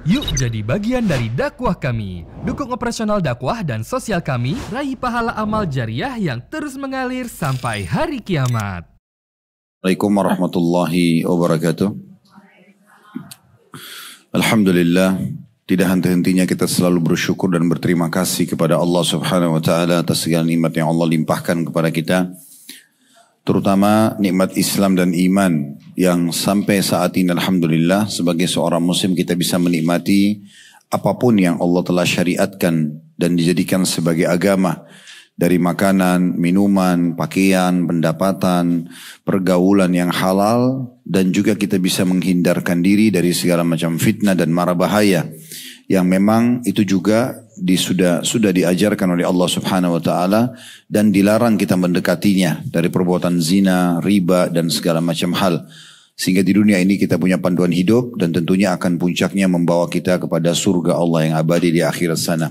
Yuk jadi bagian dari dakwah kami. Dukung operasional dakwah dan sosial kami, raih pahala amal jariah yang terus mengalir sampai hari kiamat. Assalamualaikum warahmatullahi wabarakatuh. Alhamdulillah, tidak henti-hentinya kita selalu bersyukur dan berterima kasih kepada Allah Subhanahu wa taala atas segala nikmat yang Allah limpahkan kepada kita. Terutama nikmat Islam dan iman yang sampai saat ini alhamdulillah sebagai seorang muslim kita bisa menikmati apapun yang Allah telah syariatkan dan dijadikan sebagai agama. Dari makanan, minuman, pakaian, pendapatan, pergaulan yang halal, dan juga kita bisa menghindarkan diri dari segala macam fitnah dan mara bahaya yang memang itu juga sudah diajarkan oleh Allah Subhanahu wa taala dan dilarang kita mendekatinya dari perbuatan zina, riba dan segala macam hal. Sehingga di dunia ini kita punya panduan hidup dan tentunya akan puncaknya membawa kita kepada surga Allah yang abadi di akhirat sana.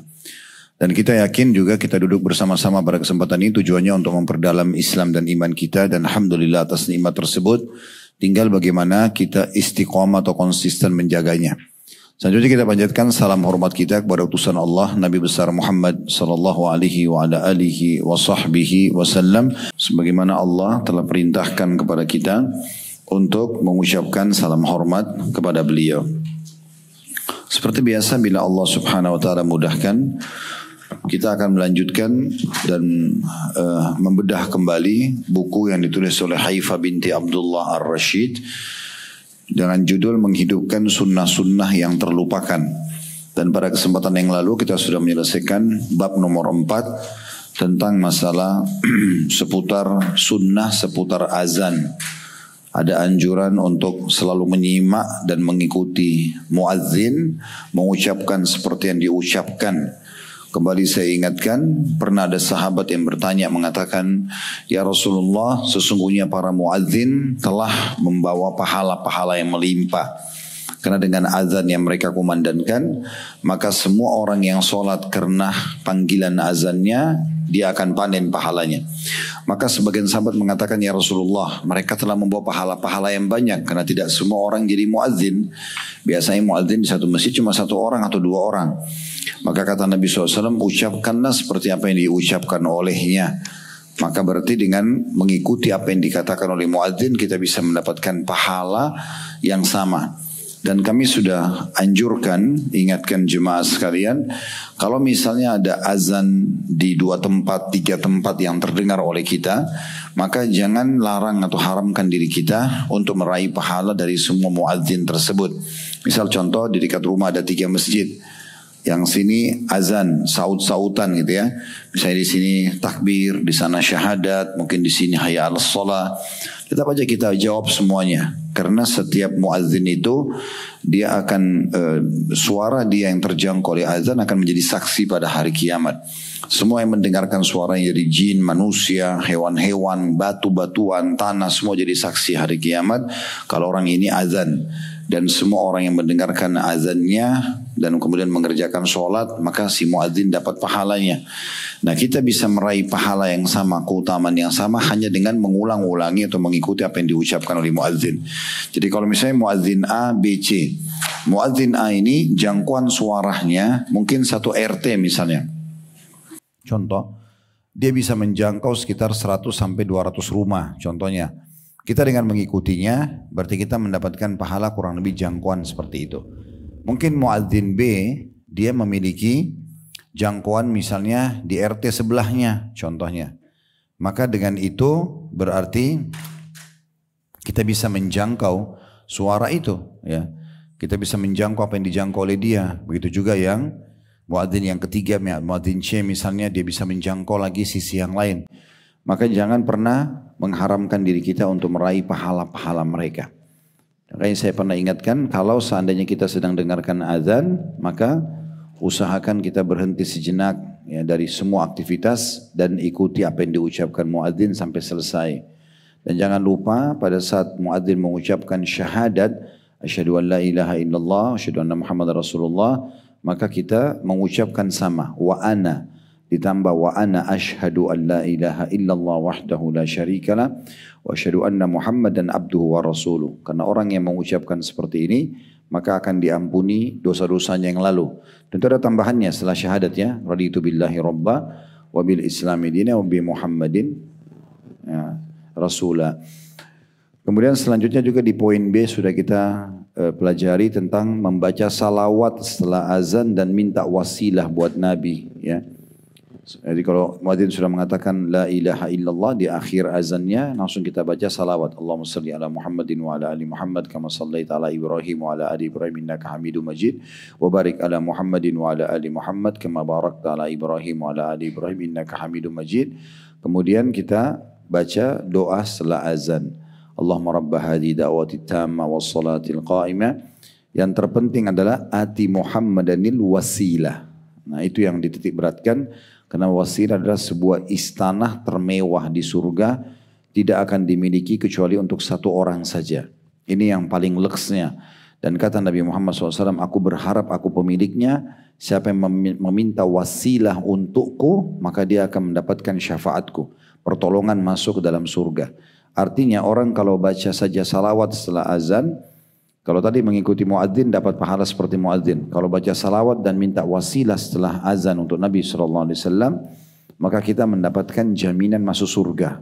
Dan kita yakin juga kita duduk bersama-sama pada kesempatan ini tujuannya untuk memperdalam Islam dan iman kita. Dan alhamdulillah atas nikmat tersebut. Tinggal bagaimana kita istiqomah atau konsisten menjaganya. Selanjutnya kita panjatkan salam hormat kita kepada utusan Allah Nabi besar Muhammad sallallahu alaihi wa ala alihi wa sahbihi wasallam. Sebagaimana Allah telah perintahkan kepada kita untuk mengucapkan salam hormat kepada beliau. Seperti biasa bila Allah subhanahu wa ta'ala mudahkan, kita akan melanjutkan dan membedah kembali buku yang ditulis oleh Haifa binti Abdullah Ar-Rashid dengan judul Menghidupkan Sunnah-Sunnah yang Terlupakan. Dan pada kesempatan yang lalu kita sudah menyelesaikan bab nomor 4 tentang masalah seputar sunnah, seputar azan. Ada anjuran untuk selalu menyimak dan mengikuti muadzin mengucapkan seperti yang diucapkan. Kembali saya ingatkan, pernah ada sahabat yang bertanya mengatakan, "Ya Rasulullah, sesungguhnya para muadzin telah membawa pahala-pahala yang melimpah. Karena dengan azan yang mereka kumandangkan, maka semua orang yang sholat karena panggilan azannya, dia akan panen pahalanya." Maka sebagian sahabat mengatakan, "Ya Rasulullah, mereka telah membawa pahala-pahala yang banyak karena tidak semua orang jadi muadzin. Biasanya muadzin di satu masjid cuma satu orang atau dua orang." Maka kata Nabi SAW, ucapkanlah seperti apa yang diucapkan olehnya. Maka berarti dengan mengikuti apa yang dikatakan oleh muadzin kita bisa mendapatkan pahala yang sama. Dan kami sudah anjurkan, ingatkan jemaah sekalian, kalau misalnya ada azan di 2 tempat, 3 tempat yang terdengar oleh kita, maka jangan larang atau haramkan diri kita untuk meraih pahala dari semua muadzin tersebut. Misal contoh di dekat rumah ada 3 masjid. Yang sini azan, saut-sautan gitu ya. Misalnya di sini takbir, di sana syahadat, mungkin di sini hayya 'alas shalah. Tetap aja kita jawab semuanya. Karena setiap muadzin itu dia akan suara dia yang terjangkau oleh azan akan menjadi saksi pada hari kiamat. Semua yang mendengarkan suara yang jadi jin, manusia, hewan-hewan, batu-batuan, tanah semua jadi saksi hari kiamat kalau orang ini azan. Dan semua orang yang mendengarkan azannya dan kemudian mengerjakan sholat, maka si muadzin dapat pahalanya. Nah, kita bisa meraih pahala yang sama, keutamaan yang sama hanya dengan mengulang-ulangi atau mengikuti apa yang diucapkan oleh muadzin. Jadi kalau misalnya muadzin A, B, C, muadzin A ini jangkauan suaranya mungkin satu RT misalnya. Contoh, dia bisa menjangkau sekitar 100 sampai 200 rumah contohnya. Kita dengan mengikutinya berarti kita mendapatkan pahala kurang lebih jangkauan seperti itu. Mungkin muadzin B dia memiliki jangkauan misalnya di RT sebelahnya contohnya. Maka dengan itu berarti kita bisa menjangkau suara itu ya. Kita bisa menjangkau apa yang dijangkau oleh dia. Begitu juga yang muadzin yang ketiga, muadzin C misalnya, dia bisa menjangkau lagi sisi yang lain. Maka jangan pernah mengharamkan diri kita untuk meraih pahala-pahala mereka. Makanya saya pernah ingatkan, kalau seandainya kita sedang dengarkan azan, maka usahakan kita berhenti sejenak ya, dari semua aktivitas dan ikuti apa yang diucapkan muadzin sampai selesai. Dan jangan lupa pada saat muadzin mengucapkan syahadat, asyhadu an la ilaha illallah, asyhadu anna Muhammadar Rasulullah, maka kita mengucapkan sama, wa ana. Ditambah wa ana asyhadu an la ilaha illallah wahdahu la syarikalah wa asyhadu anna Muhammadan abduhu wa rasuluh. Karena orang yang mengucapkan seperti ini maka akan diampuni dosa-dosanya yang lalu. Tentu ada tambahannya setelah syahadat ya, raditu billahi robba wa bil islami dina wa bi Muhammadin ya, rasula. Kemudian selanjutnya juga di poin B sudah kita pelajari tentang membaca salawat setelah azan dan minta wasilah buat Nabi ya. Jadi kalau muadzin sudah mengatakan la ilaha illallah di akhir azannya langsung kita baca salawat. Allahumma salli ala Muhammadin wa ala ali Muhammad kama sallaita ala Ibrahim wa ala ali Ibrahim innaka Hamidum Majid wa barik ala Muhammadin wa ala ali Muhammad kama barakta ala Ibrahim wa ala ali Ibrahim innaka Hamidum Majid. Kemudian kita baca doa setelah azan. Allahumma rabba hadhi da'wati tamma was salatil qa'imah. Yang terpenting adalah ati Muhammadanil wasilah. Nah itu yang dititik beratkan. Karena wasilah adalah sebuah istana termewah di surga. Tidak akan dimiliki kecuali untuk satu orang saja. Ini yang paling leksnya. Dan kata Nabi Muhammad SAW, aku berharap aku pemiliknya. Siapa yang meminta wasilah untukku, maka dia akan mendapatkan syafaatku. Pertolongan masuk ke dalam surga. Artinya orang kalau baca saja salawat setelah azan, kalau tadi mengikuti muadzin dapat pahala seperti muadzin. Kalau baca salawat dan minta wasilah setelah azan untuk Nabi SAW, maka kita mendapatkan jaminan masuk surga.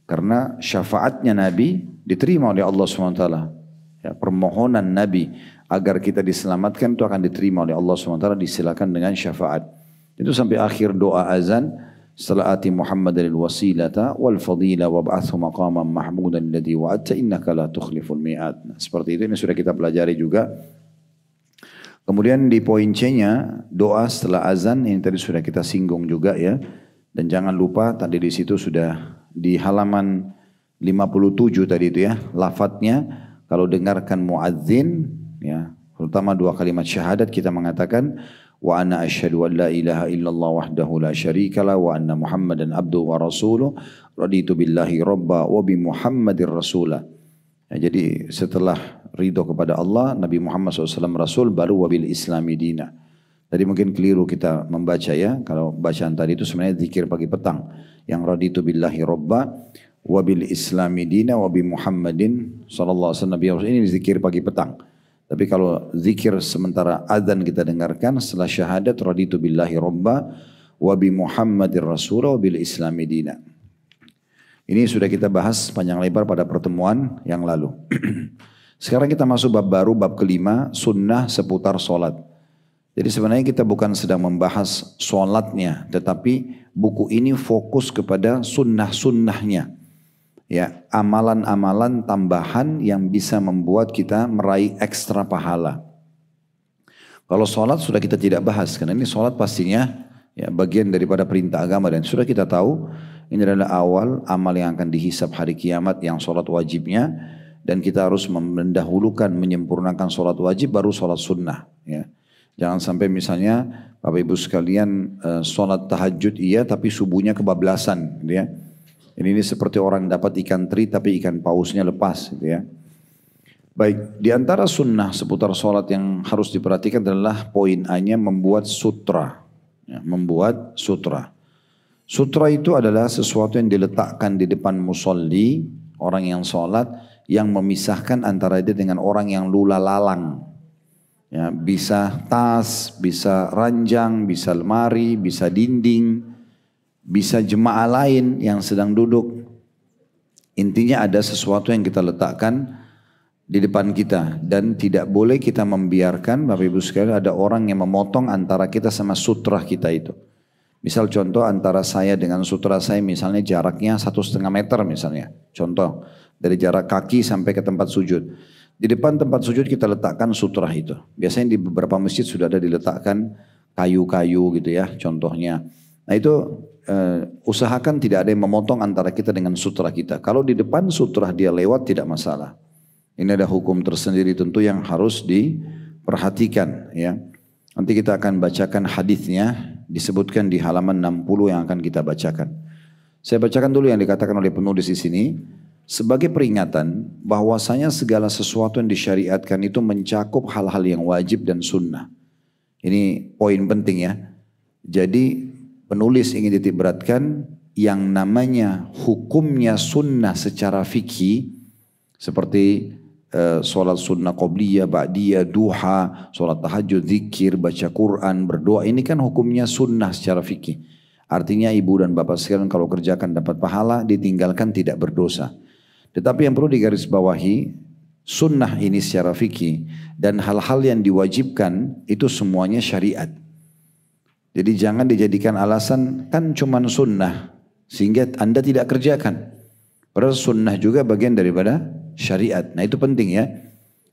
Karena syafaatnya Nabi diterima oleh Allah SWT. Ya, permohonan Nabi agar kita diselamatkan itu akan diterima oleh Allah SWT, disilakan dengan syafaat. Itu sampai akhir doa azan. Setelah ati Muhammadan al-wasilata wal fadila wab'athu maqaman mahmudan alladhi wa'adta innaka la tukhliful mi'ad. Nah, seperti itu ini sudah kita pelajari juga. Kemudian di poin C-nya doa setelah azan ini tadi sudah kita singgung juga ya. Dan jangan lupa tadi di situ sudah di halaman 57 tadi itu ya, lafadznya kalau dengarkan muadzin ya, terutama dua kalimat syahadat kita mengatakan wa ana asyhadu an la ilaha illallah wahdahu la syarikalah wa anna Muhammadan abduhu wa rasuluh raditu billahi robba wa bi Muhammadir rasulah. Ya, jadi setelah ridho kepada Allah, Nabi Muhammad SAW Rasul, baru wabil islami dina. Tadi mungkin keliru kita membaca ya, kalau bacaan tadi itu sebenarnya zikir pagi petang. Yang raditu billahi robba wabil islami dina wa bi Muhammadin SAW, ini zikir pagi petang. Tapi kalau zikir sementara adzan kita dengarkan setelah syahadat raditu billahi robba wa bi Muhammadir rasulah wa bil islami dina. Ini sudah kita bahas panjang lebar pada pertemuan yang lalu. Sekarang kita masuk bab baru, bab kelima, sunnah seputar solat. Jadi sebenarnya kita bukan sedang membahas solatnya, tetapi buku ini fokus kepada sunnah-sunnahnya. Ya, amalan-amalan tambahan yang bisa membuat kita meraih ekstra pahala. Kalau sholat sudah kita tidak bahas, karena ini sholat pastinya ya, bagian daripada perintah agama dan sudah kita tahu ini adalah awal amal yang akan dihisab hari kiamat yang sholat wajibnya dan kita harus mendahulukan menyempurnakan sholat wajib baru sholat sunnah. Ya. Jangan sampai misalnya Bapak Ibu sekalian sholat tahajud iya tapi subuhnya kebablasan, gitu ya. Ini seperti orang dapat ikan teri tapi ikan pausnya lepas gitu ya. Baik, di antara sunnah seputar sholat yang harus diperhatikan adalah poin A-nya membuat sutra. Ya, membuat sutra. Sutra itu adalah sesuatu yang diletakkan di depan musolli, orang yang sholat, yang memisahkan antara dia dengan orang yang lula lalang. Ya, bisa tas, bisa ranjang, bisa lemari, bisa dinding. Bisa jemaah lain yang sedang duduk. Intinya ada sesuatu yang kita letakkan di depan kita. Dan tidak boleh kita membiarkan Bapak Ibu sekalian ada orang yang memotong antara kita sama sutra kita itu. Misal contoh antara saya dengan sutra saya misalnya jaraknya 1,5 meter misalnya. Contoh dari jarak kaki sampai ke tempat sujud. Di depan tempat sujud kita letakkan sutra itu. Biasanya di beberapa masjid sudah ada diletakkan kayu-kayu gitu ya contohnya. Nah itu usahakan tidak ada yang memotong antara kita dengan sutra kita. Kalau di depan sutra dia lewat tidak masalah. Ini ada hukum tersendiri tentu yang harus diperhatikan ya. Nanti kita akan bacakan hadisnya disebutkan di halaman 60 yang akan kita bacakan. Saya bacakan dulu yang dikatakan oleh penulis di sini sebagai peringatan bahwasanya segala sesuatu yang disyariatkan itu mencakup hal-hal yang wajib dan sunnah. Ini poin penting ya. Jadi penulis ingin titik beratkan yang namanya hukumnya sunnah secara fikih seperti sholat sunnah qobliyah, ba'diyah, duha, sholat tahajud, zikir, baca Quran, berdoa. Ini kan hukumnya sunnah secara fikih. Artinya ibu dan bapak sekalian kalau kerjakan dapat pahala, ditinggalkan tidak berdosa. Tetapi yang perlu digarisbawahi, sunnah ini secara fikih dan hal-hal yang diwajibkan itu semuanya syariat. Jadi jangan dijadikan alasan kan cuman sunnah sehingga Anda tidak kerjakan. Padahal sunnah juga bagian daripada syariat. Nah itu penting ya.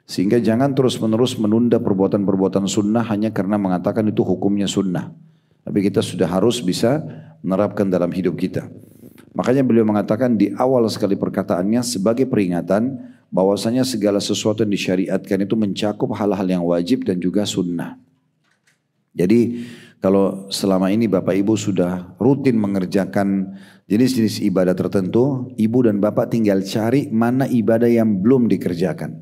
Sehingga jangan terus-menerus menunda perbuatan-perbuatan sunnah hanya karena mengatakan itu hukumnya sunnah. Tapi kita sudah harus bisa menerapkan dalam hidup kita. Makanya beliau mengatakan di awal sekali perkataannya sebagai peringatan bahwasanya segala sesuatu yang disyariatkan itu mencakup hal-hal yang wajib dan juga sunnah. Jadi kalau selama ini Bapak Ibu sudah rutin mengerjakan jenis-jenis ibadah tertentu, Ibu dan Bapak tinggal cari mana ibadah yang belum dikerjakan.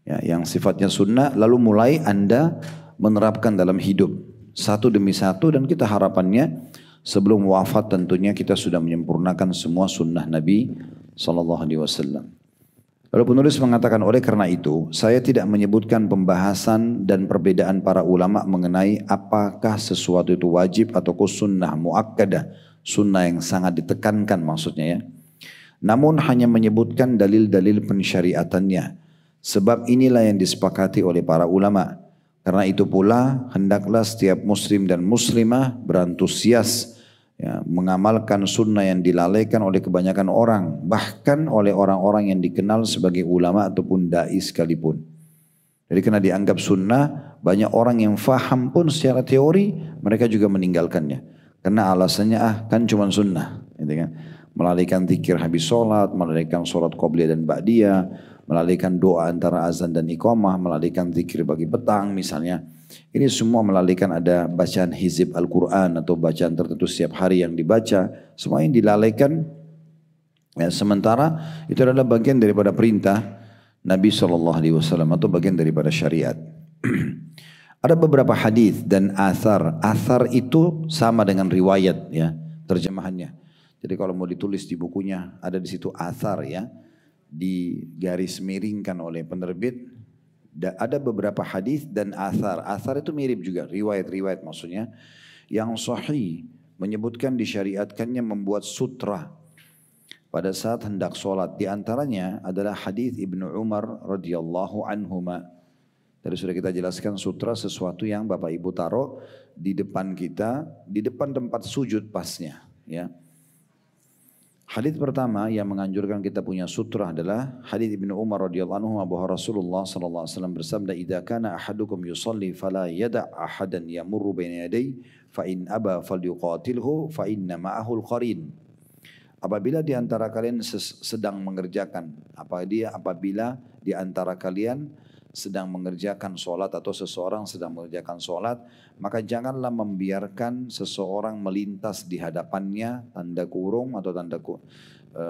Ya, yang sifatnya sunnah, lalu mulai Anda menerapkan dalam hidup. Satu demi satu dan kita harapannya sebelum wafat tentunya kita sudah menyempurnakan semua sunnah Nabi SAW. Lalu penulis mengatakan oleh karena itu saya tidak menyebutkan pembahasan dan perbedaan para ulama mengenai apakah sesuatu itu wajib atau sunnah muakkadah, sunnah yang sangat ditekankan maksudnya ya. Namun hanya menyebutkan dalil-dalil pensyariatannya. Sebab inilah yang disepakati oleh para ulama. Karena itu pula hendaklah setiap muslim dan muslimah berantusias ya, mengamalkan sunnah yang dilalaikan oleh kebanyakan orang, bahkan oleh orang-orang yang dikenal sebagai ulama ataupun dai sekalipun. Jadi karena dianggap sunnah, banyak orang yang faham pun secara teori mereka juga meninggalkannya. Karena alasannya kan cuma sunnah, gitu kan? Melalaikan zikir habis sholat, melalaikan sholat qobliyah dan ba'diyah, melalaikan doa antara azan dan iqamah, melalaikan zikir bagi petang misalnya. Ini semua melalaikan ada bacaan hizib Al-Quran atau bacaan tertentu setiap hari yang dibaca. Semua yang dilalaikan. Ya, sementara itu adalah bagian daripada perintah Nabi SAW atau bagian daripada syariat. Ada beberapa hadis dan athar. Athar itu sama dengan riwayat ya terjemahannya. Jadi kalau mau ditulis di bukunya ada di situ athar ya. Digaris miringkan oleh penerbit. Ada beberapa hadis dan athar. Athar itu mirip juga, riwayat-riwayat maksudnya. Yang sahih menyebutkan disyariatkannya membuat sutra pada saat hendak sholat. Di antaranya adalah hadis Ibnu Umar radhiyallahu anhuma. Tadi sudah kita jelaskan sutra sesuatu yang Bapak Ibu taruh di depan kita, di depan tempat sujud pasnya. Ya. Hadis pertama yang menganjurkan kita punya sutra adalah hadis Ibnu Umar radhiyallahu anhu bahwa Rasulullah sallallahu alaihi wasallam bersabda, "Idza kana ahadukum yusalli fala yada' ahadan yamurru baina yadayhi fa in aba falyuqatilhu fa inna ma'ahu al-qarin." Apabila di antara kalian sedang mengerjakan apabila di antara kalian sedang mengerjakan solat atau seseorang sedang mengerjakan solat, maka janganlah membiarkan seseorang melintas di hadapannya tanda kurung atau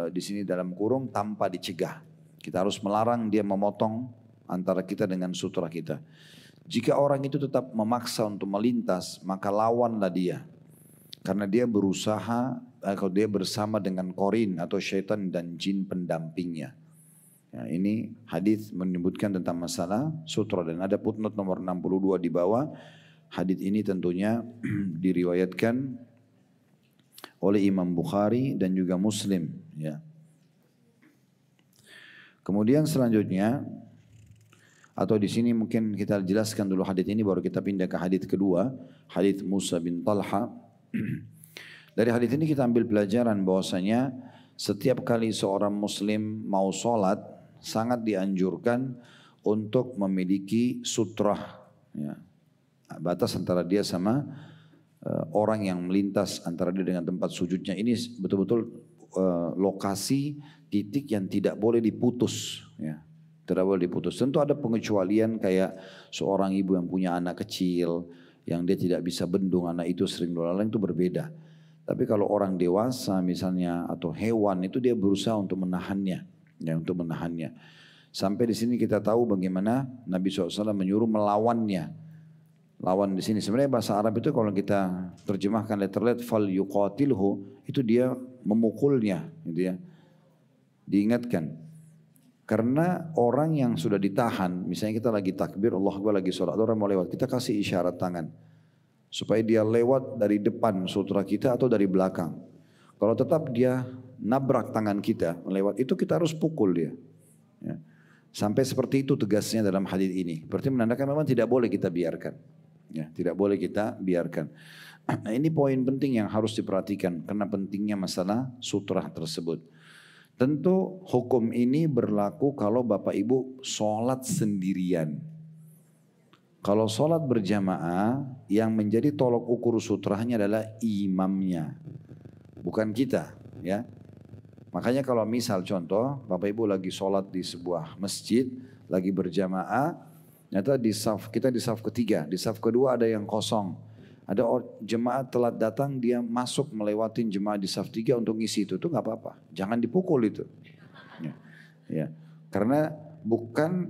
di sini dalam kurung tanpa dicegah. Kita harus melarang dia memotong antara kita dengan sutra kita. Jika orang itu tetap memaksa untuk melintas, maka lawanlah dia. Karena dia berusaha, kalau dia bersama dengan korin atau syaitan dan jin pendampingnya. Ya, ini hadis menyebutkan tentang masalah sutra dan ada footnote nomor 62 di bawah. Hadis ini tentunya diriwayatkan oleh Imam Bukhari dan juga Muslim. Ya. Kemudian selanjutnya, atau di sini mungkin kita jelaskan dulu hadis ini baru kita pindah ke hadis kedua, hadis Musa bin Talha. Dari hadis ini kita ambil pelajaran bahwasanya setiap kali seorang muslim mau sholat sangat dianjurkan untuk memiliki sutrah, ya, batas antara dia sama orang yang melintas antara dia dengan tempat sujudnya. Ini betul-betul lokasi titik yang tidak boleh diputus, ya, tidak boleh diputus. Tentu ada pengecualian kayak seorang ibu yang punya anak kecil yang dia tidak bisa bendung anak itu sering lalang, itu berbeda. Tapi kalau orang dewasa misalnya atau hewan itu dia berusaha untuk menahannya. Ya, untuk menahannya. Sampai di sini kita tahu bagaimana Nabi SAW menyuruh melawannya. Lawan di sini sebenarnya bahasa Arab itu kalau kita terjemahkan letterlet fal yuqatilhu itu dia memukulnya, gitu ya. Diingatkan. Karena orang yang sudah ditahan, misalnya kita lagi takbir, Allah Akbar lagi sholat, orang mau lewat, kita kasih isyarat tangan. Supaya dia lewat dari depan sutra kita atau dari belakang. Kalau tetap dia nabrak tangan kita melewat, itu kita harus pukul dia. Ya. Sampai seperti itu tegasnya dalam hadis ini. Berarti menandakan memang tidak boleh kita biarkan. Ya, tidak boleh kita biarkan. Nah, ini poin penting yang harus diperhatikan karena pentingnya masalah sutra tersebut. Tentu hukum ini berlaku kalau Bapak Ibu sholat sendirian. Kalau sholat berjamaah, yang menjadi tolok ukur sutranya adalah imamnya, bukan kita. Ya, makanya kalau misal contoh, Bapak Ibu lagi sholat di sebuah masjid, lagi berjamaah, ternyata kita di saf ketiga, di saf kedua ada yang kosong. Ada jemaah telat datang, dia masuk melewatin jemaah di saf 3 untuk ngisi itu nggak apa-apa. Jangan dipukul itu. Ya. Karena bukan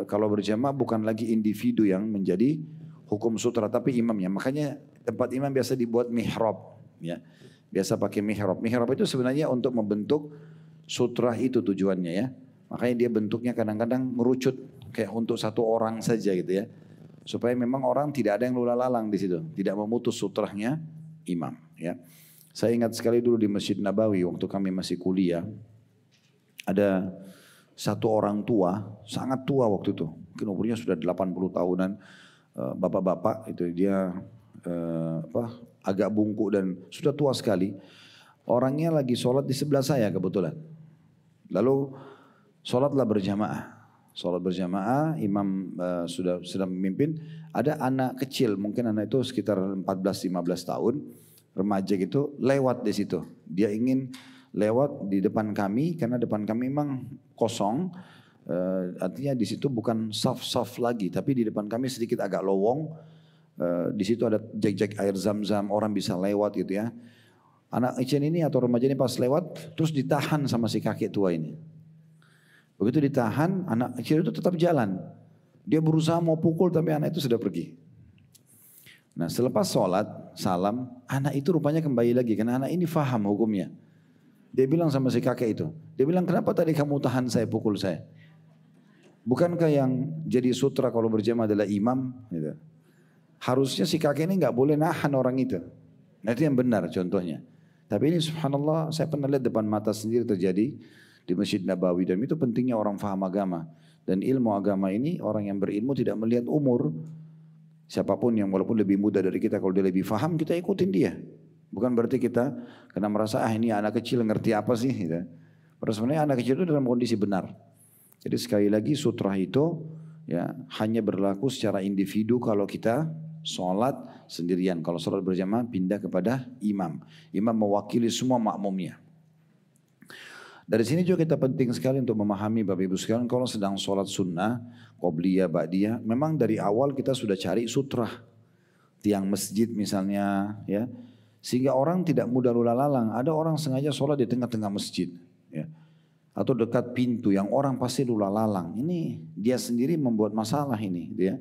kalau berjamaah bukan lagi individu yang menjadi hukum sutra, tapi imamnya. Makanya tempat imam biasa dibuat mihrab. Ya. Biasa pakai mihrab. Mihrab itu sebenarnya untuk membentuk sutra itu tujuannya ya. Makanya dia bentuknya kadang-kadang merucut kayak untuk satu orang saja gitu ya. Supaya memang orang tidak ada yang lula lalang di situ, tidak memutus sutrahnya imam. Ya, saya ingat sekali dulu di Masjid Nabawi waktu kami masih kuliah, ada satu orang tua, sangat tua waktu itu, mungkin umurnya sudah 80 tahunan, bapak-bapak itu dia agak bungkuk dan sudah tua sekali. Orangnya lagi sholat di sebelah saya kebetulan. Lalu sholatlah berjamaah. Sholat berjamaah, imam sudah memimpin, ada anak kecil, mungkin anak itu sekitar 14-15 tahun, remaja gitu, lewat di situ. Dia ingin lewat di depan kami, karena depan kami memang kosong, artinya di situ bukan saf-saf lagi, tapi di depan kami sedikit agak lowong, di situ ada jak-jak air zam-zam, orang bisa lewat gitu ya. Anak kecil ini atau remaja ini pas lewat, terus ditahan sama si kakek tua ini. Begitu ditahan, anak kecil itu tetap jalan. Dia berusaha mau pukul tapi anak itu sudah pergi. Nah selepas sholat, salam, anak itu rupanya kembali lagi. Karena anak ini faham hukumnya. Dia bilang sama si kakek itu. Dia bilang, kenapa tadi kamu tahan saya, pukul saya? Bukankah yang jadi sutra kalau berjamaah adalah imam? Gitu. Harusnya si kakek ini gak boleh nahan orang itu. Nah itu yang benar contohnya. Tapi ini subhanallah, saya pernah lihat depan mata sendiri terjadi di Masjid Nabawi, dan itu pentingnya orang faham agama. Dan ilmu agama ini orang yang berilmu tidak melihat umur. Siapapun yang walaupun lebih muda dari kita, kalau dia lebih faham kita ikutin dia. Bukan berarti kita kena merasa ini anak kecil ngerti apa sih gitu. Padahal sebenarnya anak kecil itu dalam kondisi benar. Jadi sekali lagi sutra itu ya hanya berlaku secara individu kalau kita sholat sendirian. Kalau sholat berjamaah pindah kepada imam. Imam mewakili semua makmumnya. Dari sini juga kita penting sekali untuk memahami Bapak Ibu sekalian, kalau sedang sholat sunnah, qobliyah, ba'diyah, memang dari awal kita sudah cari sutra. Tiang masjid misalnya, ya, sehingga orang tidak mudah lula lalang. Ada orang sengaja sholat di tengah-tengah masjid, ya, atau dekat pintu yang orang pasti lula lalang. Ini dia sendiri membuat masalah ini, dia.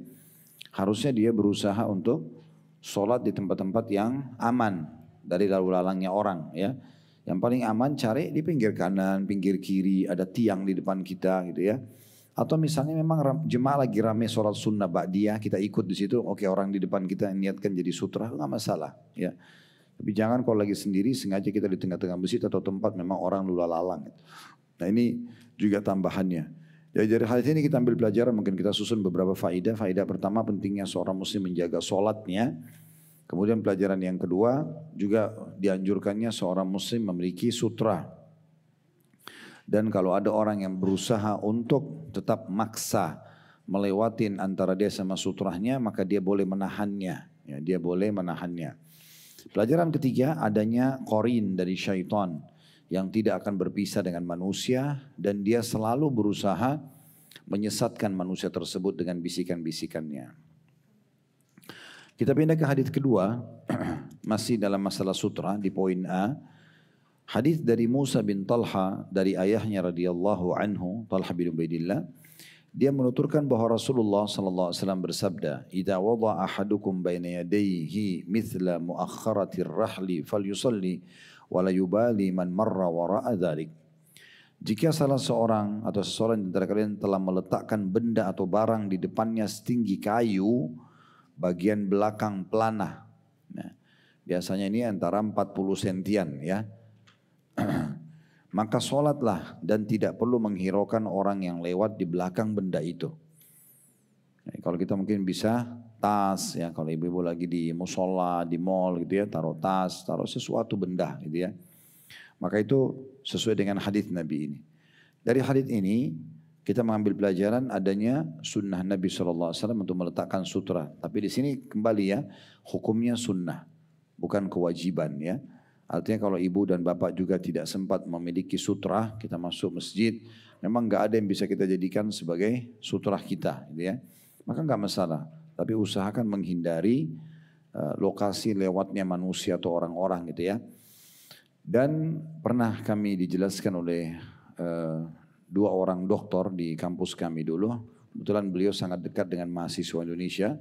Harusnya dia berusaha untuk sholat di tempat-tempat yang aman dari lalu lalangnya orang, ya. Yang paling aman cari di pinggir kanan, pinggir kiri, ada tiang di depan kita gitu ya. Atau misalnya memang jemaah lagi rame sholat sunnah ba'diyah, kita ikut di situ, oke orang di depan kita niatkan jadi sutra, nggak masalah ya. Tapi jangan kalau lagi sendiri sengaja kita di tengah-tengah masjid atau tempat memang orang lula lalang. Nah ini juga tambahannya. Jadi dari hal ini kita ambil pelajaran, mungkin kita susun beberapa faedah. Faedah pertama pentingnya seorang muslim menjaga sholatnya. Kemudian pelajaran yang kedua juga dianjurkannya seorang muslim memiliki sutra. Dan kalau ada orang yang berusaha untuk tetap maksa melewatin antara dia sama sutrahnya, maka dia boleh menahannya. Ya, dia boleh menahannya. Pelajaran ketiga adanya qarin dari syaitan yang tidak akan berpisah dengan manusia dan dia selalu berusaha menyesatkan manusia tersebut dengan bisikan-bisikannya. Kita pindah ke hadis kedua, masih dalam masalah sutra di poin A. Hadis dari Musa bin Talha dari ayahnya radhiyallahu anhu, Talha bin Ubaidillah. Dia menuturkan bahwa Rasulullah sallallahu alaihi wasallam bersabda, "Idza wada'a ahadukum baina yadayhi mithla muakhkharatir rahli falyusalli wa la yubali man marra wara'a dzalik." Jika salah seorang atau seseorang di antara kalian telah meletakkan benda atau barang di depannya setinggi kayu, bagian belakang pelana. Nah, biasanya ini antara 40 sentian ya. Maka sholatlah dan tidak perlu menghiraukan orang yang lewat di belakang benda itu. Nah, kalau kita mungkin bisa tas ya, kalau ibu-ibu lagi di musola, di mall gitu ya, taruh tas, taruh sesuatu benda gitu ya. Maka itu sesuai dengan hadis Nabi ini. Dari hadis ini kita mengambil pelajaran adanya sunnah Nabi SAW untuk meletakkan sutra. Tapi di sini kembali ya, hukumnya sunnah, bukan kewajiban ya. Artinya kalau ibu dan bapak juga tidak sempat memiliki sutra, kita masuk masjid, memang nggak ada yang bisa kita jadikan sebagai sutra kita, gitu ya. Maka nggak masalah. Tapi usahakan menghindari lokasi lewatnya manusia atau orang-orang gitu ya. Dan pernah kami dijelaskan oleh dua orang doktor di kampus kami dulu. Kebetulan beliau sangat dekat dengan mahasiswa Indonesia.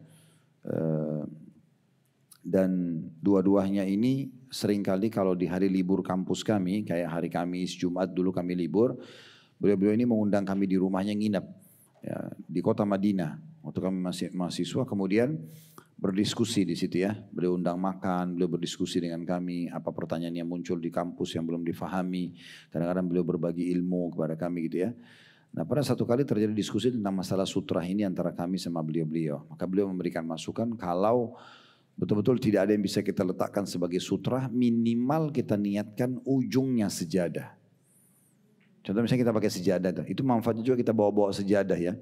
Dan dua-duanya ini seringkali kalau di hari libur kampus kami, kayak hari Kamis, Jumat dulu kami libur, beliau-beliau ini mengundang kami di rumahnya nginep ya, di kota Madinah. Waktu kami masih mahasiswa, kemudian berdiskusi di situ ya. Beliau undang makan, beliau berdiskusi dengan kami, apa pertanyaan yang muncul di kampus yang belum difahami. Kadang-kadang beliau berbagi ilmu kepada kami gitu ya. Nah, pada satu kali terjadi diskusi tentang masalah sutra ini antara kami sama beliau-beliau. Maka beliau memberikan masukan kalau betul-betul tidak ada yang bisa kita letakkan sebagai sutra, minimal kita niatkan ujungnya sejadah. Contoh misalnya kita pakai sejadah, itu manfaatnya juga kita bawa-bawa sejadah ya.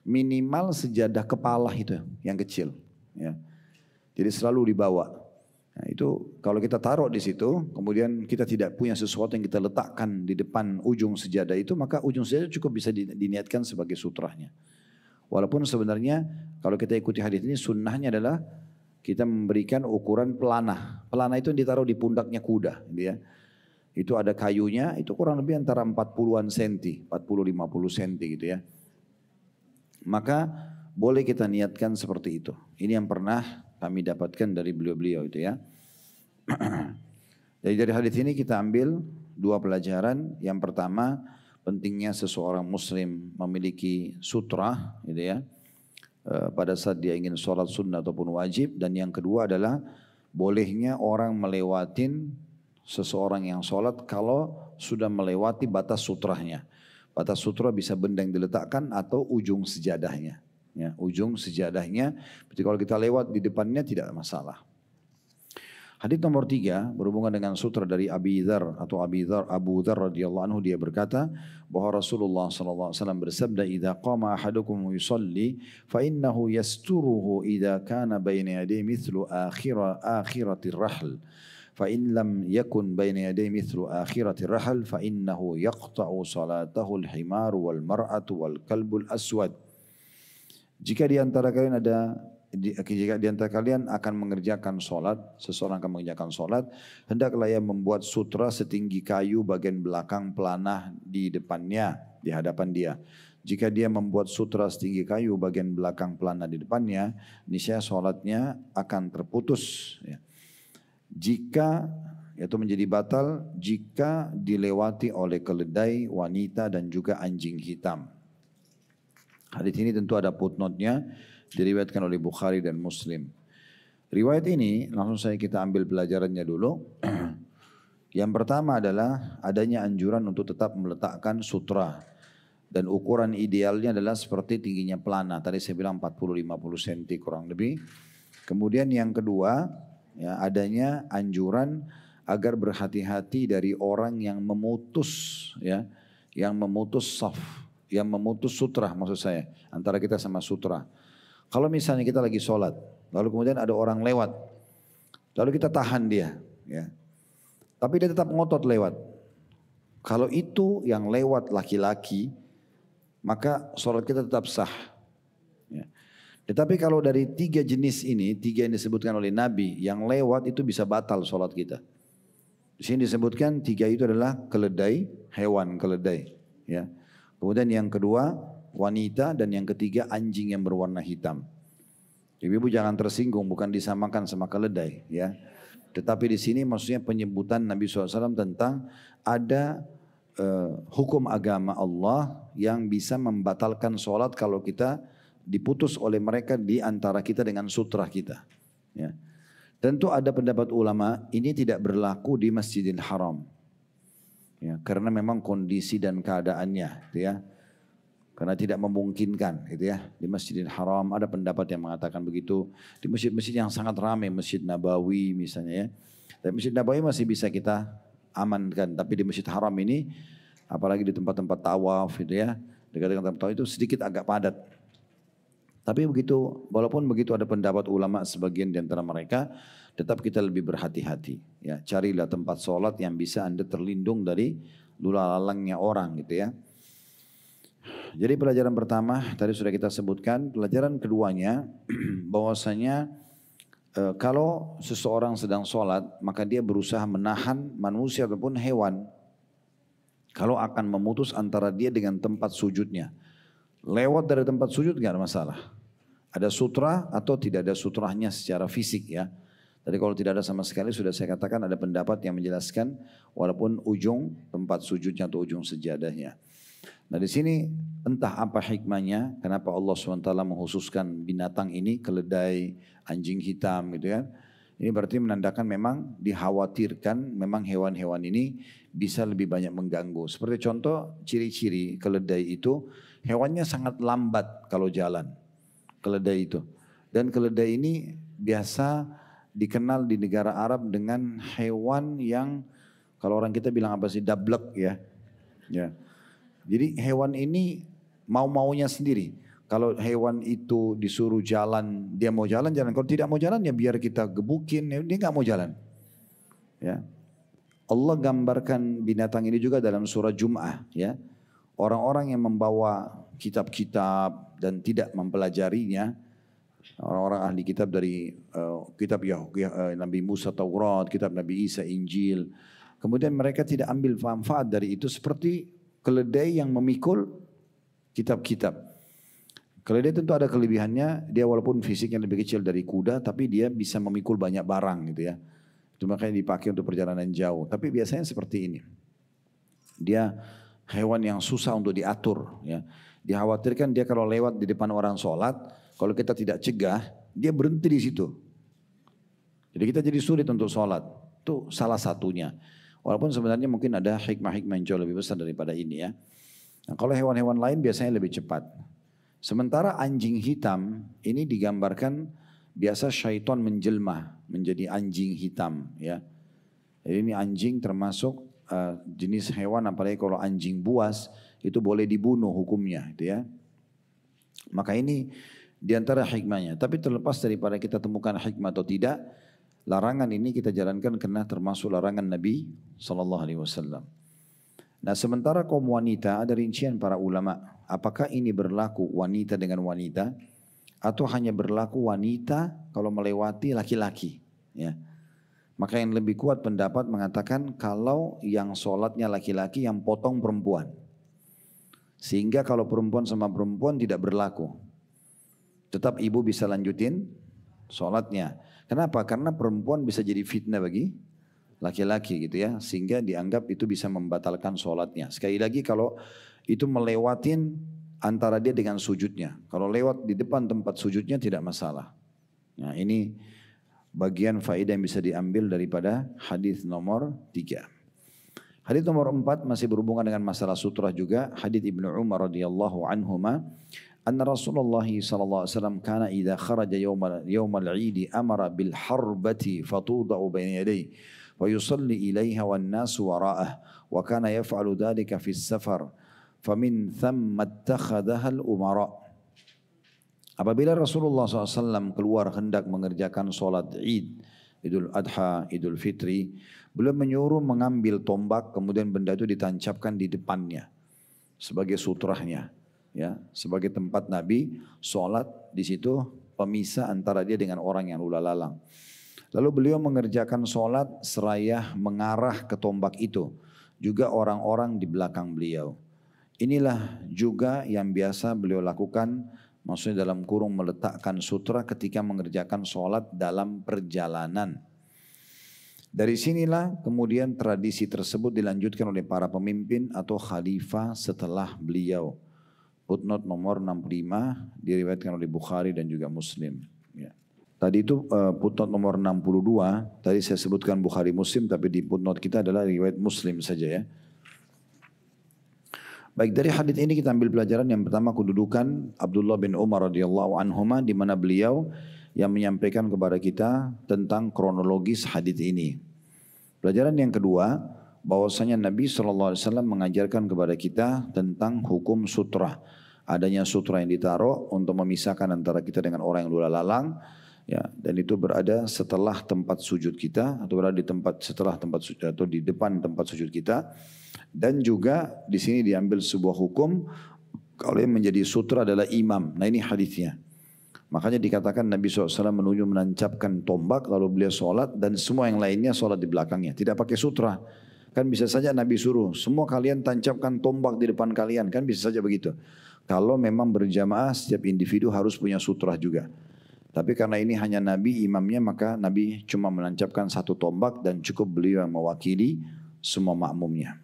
Minimal sejadah kepala itu yang kecil. Ya. Jadi selalu dibawa. Nah, itu kalau kita taruh di situ, kemudian kita tidak punya sesuatu yang kita letakkan di depan ujung sejadah itu, maka ujung sejadah cukup bisa diniatkan sebagai sutrahnya. Walaupun sebenarnya kalau kita ikuti hadis ini, sunnahnya adalah kita memberikan ukuran pelana. Pelana itu yang ditaruh di pundaknya kuda. Gitu ya. Itu ada kayunya, itu kurang lebih antara 40-an senti, 40-50 senti gitu ya. Maka boleh kita niatkan seperti itu. Ini yang pernah kami dapatkan dari beliau-beliau itu ya. Jadi dari hadis ini kita ambil dua pelajaran. Yang pertama, pentingnya seseorang muslim memiliki sutra gitu ya. Pada saat dia ingin sholat sunnah ataupun wajib. Dan yang kedua adalah bolehnya orang melewatin seseorang yang sholat kalau sudah melewati batas sutrahnya. Batas sutra bisa benda yang diletakkan atau ujung sejadahnya. Ya, ujung sejadahnya, berarti kalau kita lewat di depannya tidak masalah. Hadits nomor 3 berhubungan dengan sutra dari Abu Dzar radhiyallahu anhu, dia berkata bahwa Rasulullah sallallahu alaihi wasallam bersabda, "Idza qama ahadukum yusalli fa innahu yasturuhu idza kana baina yadayhi mithlu akhiratir rahl." فإن لم يكن بين يديه مثل آخرة الرحل فإنه يقطع صلاته الحمار والمرأة والكلب الأسود. Jika di antara kalian akan mengerjakan solat, seseorang akan mengerjakan solat, hendaklah ia membuat sutra setinggi kayu bagian belakang pelana di depannya, di hadapan dia. Jika dia membuat sutra setinggi kayu bagian belakang pelana di depannya, niscaya solatnya akan terputus. Ya. Jika itu menjadi batal jika dilewati oleh keledai, wanita dan juga anjing hitam. Hadis ini tentu ada footnote-nya, diriwayatkan oleh Bukhari dan Muslim. Riwayat ini langsung kita ambil pelajarannya dulu. Yang pertama adalah adanya anjuran untuk tetap meletakkan sutra. Dan ukuran idealnya adalah seperti tingginya pelana. Tadi saya bilang 40-50 cm kurang lebih. Kemudian yang kedua, ya, adanya anjuran agar berhati-hati dari orang yang memutus, ya, yang memutus saf, yang memutus sutra maksud saya, antara kita sama sutra. Kalau misalnya kita lagi sholat, lalu kemudian ada orang lewat, lalu kita tahan dia, ya, tapi dia tetap ngotot lewat. Kalau itu yang lewat laki-laki, maka sholat kita tetap sah. Ya. Tetapi kalau dari 3 jenis ini, 3 yang disebutkan oleh Nabi, yang lewat itu bisa batal sholat kita. Di sini disebutkan 3 itu adalah keledai, hewan keledai. Ya. Kemudian yang kedua wanita, dan yang ketiga anjing yang berwarna hitam. Ibu-ibu jangan tersinggung, bukan disamakan sama keledai. Ya. Tetapi di sini maksudnya penyebutan Nabi SAW tentang ada hukum agama Allah yang bisa membatalkan sholat kalau kita diputus oleh mereka di antara kita dengan sutra kita. Ya. Tentu ada pendapat ulama ini tidak berlaku di Masjidil Haram. Ya, karena memang kondisi dan keadaannya, gitu ya. Karena tidak memungkinkan, gitu ya. Di Masjidil Haram ada pendapat yang mengatakan begitu. Di masjid-masjid yang sangat ramai, Masjid Nabawi misalnya ya. Dan Masjid Nabawi masih bisa kita amankan, tapi di Masjid Haram ini, apalagi di tempat-tempat tawaf, gitu ya, dekat dengan tempat tawaf itu sedikit agak padat. Tapi begitu, walaupun begitu ada pendapat ulama sebagian di antara mereka, tetap kita lebih berhati-hati. Ya, carilah tempat sholat yang bisa Anda terlindung dari lulalangnya orang, gitu ya. Jadi pelajaran pertama tadi sudah kita sebutkan. Pelajaran keduanya bahwasanya kalau seseorang sedang sholat maka dia berusaha menahan manusia ataupun hewan kalau akan memutus antara dia dengan tempat sujudnya. Lewat dari tempat sujud gak ada masalah. Ada sutra atau tidak ada sutranya secara fisik ya. Tadi kalau tidak ada sama sekali sudah saya katakan ada pendapat yang menjelaskan walaupun ujung tempat sujudnya atau ujung sejadahnya. Nah di sini entah apa hikmahnya kenapa Allah SWT menghususkan binatang ini keledai, anjing hitam gitu ya. Ini berarti menandakan memang dikhawatirkan memang hewan-hewan ini bisa lebih banyak mengganggu. Seperti contoh ciri-ciri keledai itu hewannya sangat lambat kalau jalan. Keledai itu. Dan keledai ini biasa dikenal di negara Arab dengan hewan yang kalau orang kita bilang apa sih dablek ya. Ya. Jadi hewan ini mau-maunya sendiri. Kalau hewan itu disuruh jalan, dia mau jalan. Kalau tidak mau jalan ya biar kita gebukin, dia nggak mau jalan. Ya. Allah gambarkan binatang ini juga dalam surah Jum'ah. Ya. Orang-orang yang membawa kitab-kitab dan tidak mempelajarinya, orang-orang ahli kitab dari kitab Nabi Musa Taurat, kitab Nabi Isa Injil, kemudian mereka tidak ambil manfaat dari itu seperti keledai yang memikul kitab-kitab. Keledai tentu ada kelebihannya, dia walaupun fisiknya lebih kecil dari kuda, tapi dia bisa memikul banyak barang gitu ya. Itu makanya dipakai untuk perjalanan jauh. Tapi biasanya seperti ini. Dia hewan yang susah untuk diatur ya. Dikhawatirkan dia kalau lewat di depan orang sholat, kalau kita tidak cegah, dia berhenti di situ. Jadi kita jadi sulit untuk sholat. Itu salah satunya. Walaupun sebenarnya mungkin ada hikmah-hikmah yang jauh lebih besar daripada ini ya. Nah, kalau hewan-hewan lain biasanya lebih cepat. Sementara anjing hitam ini digambarkan biasa syaitan menjelma menjadi anjing hitam ya. Jadi ini anjing termasuk jenis hewan apalagi kalau anjing buas itu boleh dibunuh hukumnya gitu ya. Maka ini diantara hikmahnya. Tapi terlepas daripada kita temukan hikmah atau tidak, larangan ini kita jalankan karena termasuk larangan Nabi SAW. Nah sementara kaum wanita ada rincian para ulama. Apakah ini berlaku wanita dengan wanita atau hanya berlaku wanita kalau melewati laki-laki? Ya. Maka yang lebih kuat pendapat mengatakan kalau yang sholatnya laki-laki yang potong perempuan. Sehingga kalau perempuan sama perempuan tidak berlaku. Tetap ibu bisa lanjutin sholatnya. Kenapa? Karena perempuan bisa jadi fitnah bagi laki-laki gitu ya. Sehingga dianggap itu bisa membatalkan sholatnya. Sekali lagi kalau itu melewatin antara dia dengan sujudnya. Kalau lewat di depan tempat sujudnya tidak masalah. Nah ini bagian faedah yang bisa diambil daripada hadis nomor 3. Hadis nomor 4 masih berhubungan dengan masalah sutra juga. Hadis Ibnu Umar radhiyallahu anhuma, anna Rasulullah sallallahu alaihi wasallam kana idza kharaja yaumal 'id amara bil harbati fatudau baina yadayhi wa yusalli ilaiha wan nasu wara'ah wa kana yaf'alu dhalika fi safar famin thamma ittakhadhaha al umara. Apabila Rasulullah SAW keluar hendak mengerjakan sholat Id, Idul Adha, Idul Fitri, beliau menyuruh mengambil tombak, kemudian benda itu ditancapkan di depannya sebagai sutrahnya, ya, sebagai tempat Nabi sholat di situ pemisah antara dia dengan orang yang lula lalang. Lalu beliau mengerjakan sholat seraya mengarah ke tombak itu, juga orang-orang di belakang beliau. Inilah juga yang biasa beliau lakukan. Maksudnya dalam kurung meletakkan sutra ketika mengerjakan sholat dalam perjalanan. Dari sinilah kemudian tradisi tersebut dilanjutkan oleh para pemimpin atau khalifah setelah beliau. Footnote nomor 65 diriwayatkan oleh Bukhari dan juga Muslim. Ya. Tadi itu footnote nomor 62, tadi saya sebutkan Bukhari Muslim, tapi di footnote kita adalah riwayat Muslim saja ya. Baik, dari hadits ini kita ambil pelajaran. Yang pertama, kedudukan Abdullah bin Umar radhiyallahu anhuma, di mana beliau yang menyampaikan kepada kita tentang kronologis hadits ini. Pelajaran yang kedua, bahwasanya Nabi SAW mengajarkan kepada kita tentang hukum sutra. Adanya sutra yang ditaruh untuk memisahkan antara kita dengan orang yang lula lalang, ya, dan itu berada setelah tempat sujud kita, atau berada di tempat setelah tempat sujud, atau di depan tempat sujud kita. Dan juga di sini diambil sebuah hukum kalau yang menjadi sutra adalah imam. Nah, ini hadisnya. Makanya dikatakan Nabi SAW menuju menancapkan tombak lalu beliau sholat, dan semua yang lainnya sholat di belakangnya. Tidak pakai sutra. Kan bisa saja Nabi suruh, semua kalian tancapkan tombak di depan kalian. Kan bisa saja begitu. Kalau memang berjamaah, setiap individu harus punya sutra juga. Tapi karena ini hanya Nabi imamnya, maka Nabi cuma menancapkan satu tombak dan cukup beliau yang mewakili semua makmumnya.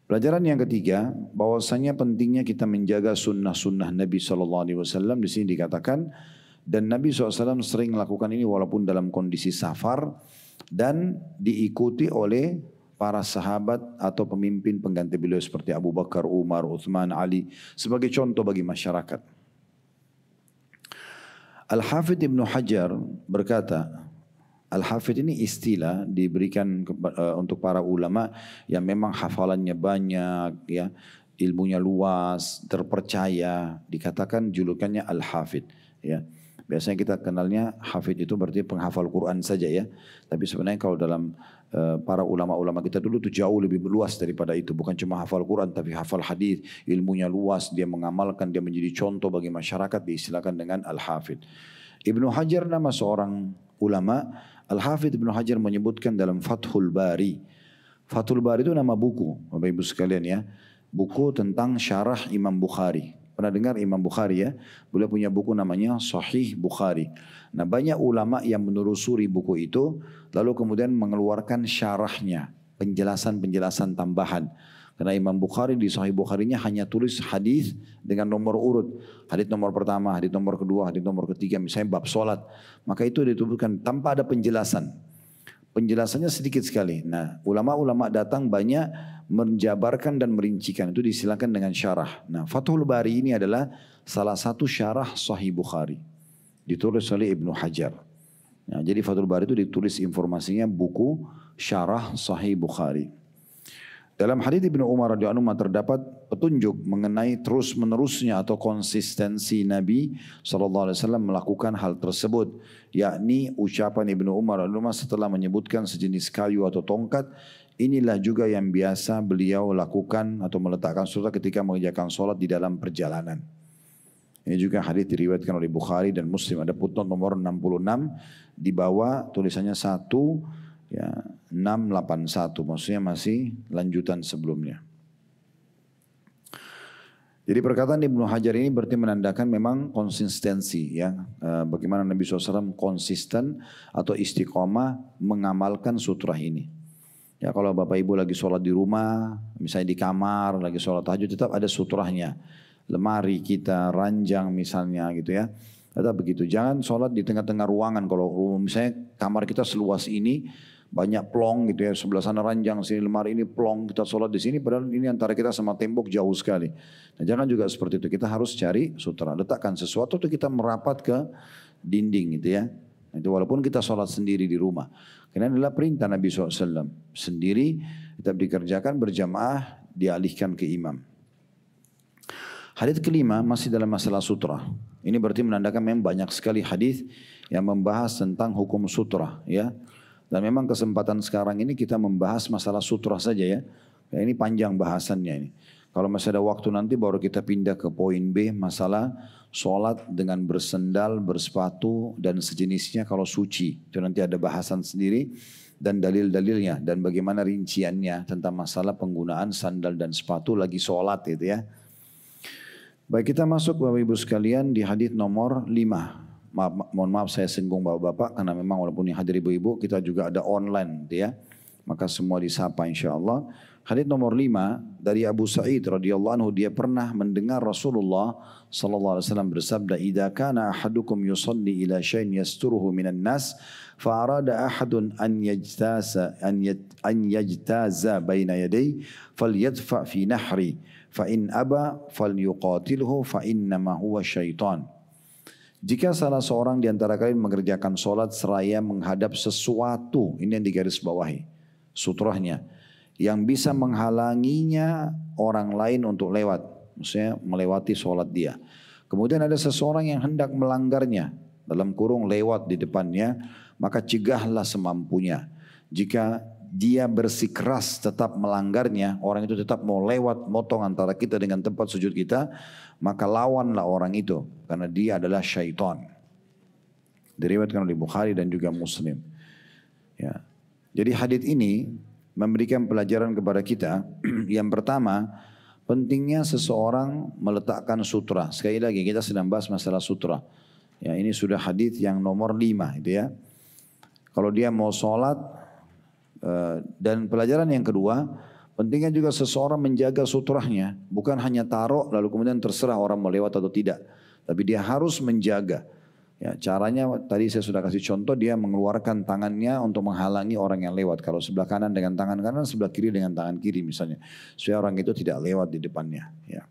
Pelajaran yang ketiga, bahwasanya pentingnya kita menjaga sunnah-sunnah Nabi SAW. Di sini dikatakan, dan Nabi SAW sering melakukan ini walaupun dalam kondisi safar, dan diikuti oleh para sahabat atau pemimpin pengganti beliau seperti Abu Bakar, Umar, Uthman, Ali, sebagai contoh bagi masyarakat. Al-Hafidh Ibnu Hajar berkata, Al-Hafidh ini istilah diberikan untuk para ulama yang memang hafalannya banyak, ya, ilmunya luas, terpercaya, dikatakan julukannya Al-Hafidh, ya. Biasanya kita kenalnya hafidh itu berarti penghafal Quran saja ya. Tapi sebenarnya kalau dalam para ulama-ulama kita dulu itu jauh lebih luas daripada itu. Bukan cuma hafal Quran tapi hafal hadis, ilmunya luas, dia mengamalkan, dia menjadi contoh bagi masyarakat, diistilahkan dengan Al-Hafidh. Ibnu Hajar nama seorang ulama. Al-Hafidh Ibnu Hajar menyebutkan dalam Fathul Bari. Fathul Bari itu nama buku, Bapak Ibu sekalian ya. Buku tentang syarah Imam Bukhari. Pernah dengar Imam Bukhari ya? Beliau punya buku namanya Sahih Bukhari. Nah, banyak ulama yang menelusuri buku itu lalu kemudian mengeluarkan syarahnya, penjelasan-penjelasan tambahan. Karena Imam Bukhari di Sahih Bukharinya hanya tulis hadis dengan nomor urut. Hadis nomor pertama, hadis nomor kedua, hadis nomor ketiga, misalnya bab solat. Maka itu dituliskan tanpa ada penjelasan. Penjelasannya sedikit sekali. Nah, ulama-ulama datang banyak menjabarkan dan merincikan. Itu disilakan dengan syarah. Nah, Fathul Bari ini adalah salah satu syarah Sahih Bukhari. Ditulis oleh Ibnu Hajar. Nah, jadi Fathul Bari itu ditulis informasinya buku syarah Sahih Bukhari. Dalam hadits Ibnu Umar radhiyallahu anhu terdapat petunjuk mengenai terus menerusnya atau konsistensi Nabi SAW melakukan hal tersebut, yakni ucapan Ibnu Umar radhiyallahu anhu setelah menyebutkan sejenis kayu atau tongkat, inilah juga yang biasa beliau lakukan atau meletakkan sutra ketika mengerjakan sholat di dalam perjalanan. Ini juga hadits diriwayatkan oleh Bukhari dan Muslim. Ada footnote nomor 66 di bawah tulisannya 1 ya 681, maksudnya masih lanjutan sebelumnya. Jadi perkataan Ibnu Hajar ini berarti menandakan memang konsistensi ya, bagaimana Nabi SAW konsisten atau istiqomah mengamalkan sutra ini. Ya, kalau Bapak Ibu lagi sholat di rumah, misalnya di kamar, lagi sholat tahajud, tetap ada sutrahnya. Lemari kita, ranjang misalnya gitu ya. Tetap begitu. Jangan sholat di tengah-tengah ruangan. Kalau misalnya kamar kita seluas ini, banyak plong gitu ya, sebelah sana ranjang, sini lemari, ini plong, kita sholat di sini, padahal ini antara kita sama tembok jauh sekali. Nah, jangan juga seperti itu. Kita harus cari sutra, letakkan sesuatu itu kita merapat ke dinding gitu ya. Itu walaupun kita sholat sendiri di rumah. Karena adalah perintah Nabi SAW. Sendiri tetap dikerjakan, berjamaah dialihkan ke imam. Hadits kelima masih dalam masalah sutra. Ini berarti menandakan memang banyak sekali hadits yang membahas tentang hukum sutra ya. Dan memang kesempatan sekarang ini kita membahas masalah sutra saja ya. Ini panjang bahasannya ini. Kalau masih ada waktu nanti baru kita pindah ke poin B, masalah sholat dengan bersendal, bersepatu dan sejenisnya kalau suci. Itu nanti ada bahasan sendiri dan dalil-dalilnya dan bagaimana rinciannya tentang masalah penggunaan sandal dan sepatu lagi sholat itu ya. Baik, kita masuk Bapak Ibu sekalian di hadits nomor 5. mohon maaf saya singgung bapak-bapak karena memang walaupun yang hadir ibu-ibu kita juga ada online gitu ya. Maka semua disapa insyaallah. Hadits nomor 5 dari Abu Sa'id radhiyallahu anhu, dia pernah mendengar Rasulullah sallallahu alaihi wasallam bersabda, "Idza kana ahadukum yusalli ila syai'in yasturuhu minan nas, fa arada ahadun an yajtaza baina yaday, falyadfa fi nahri, fa in aba falyuqatilhu fa innama huwa syaitan." Jika salah seorang di antara kalian mengerjakan solat seraya menghadap sesuatu, ini yang digarisbawahi, sutrahnya, yang bisa menghalanginya orang lain untuk lewat, maksudnya melewati solat dia. Kemudian ada seseorang yang hendak melanggarnya, dalam kurung lewat di depannya, maka cegahlah semampunya. Jika dia bersikeras tetap melanggarnya, orang itu tetap mau lewat motong antara kita dengan tempat sujud kita, maka lawanlah orang itu, karena dia adalah syaitan. Diriwayatkan oleh Bukhari dan juga Muslim. Ya. Jadi hadits ini memberikan pelajaran kepada kita. Yang pertama, pentingnya seseorang meletakkan sutra. Sekali lagi kita sedang bahas masalah sutra. Ya, ini sudah hadits yang nomor 5 itu ya. Kalau dia mau sholat, dan pelajaran yang kedua, pentingnya juga seseorang menjaga sutrahnya. Bukan hanya taruh lalu kemudian terserah orang mau lewat atau tidak. Tapi dia harus menjaga. Ya, caranya tadi saya sudah kasih contoh, dia mengeluarkan tangannya untuk menghalangi orang yang lewat. Kalau sebelah kanan dengan tangan kanan, sebelah kiri dengan tangan kiri misalnya. Supaya orang itu tidak lewat di depannya. Ya.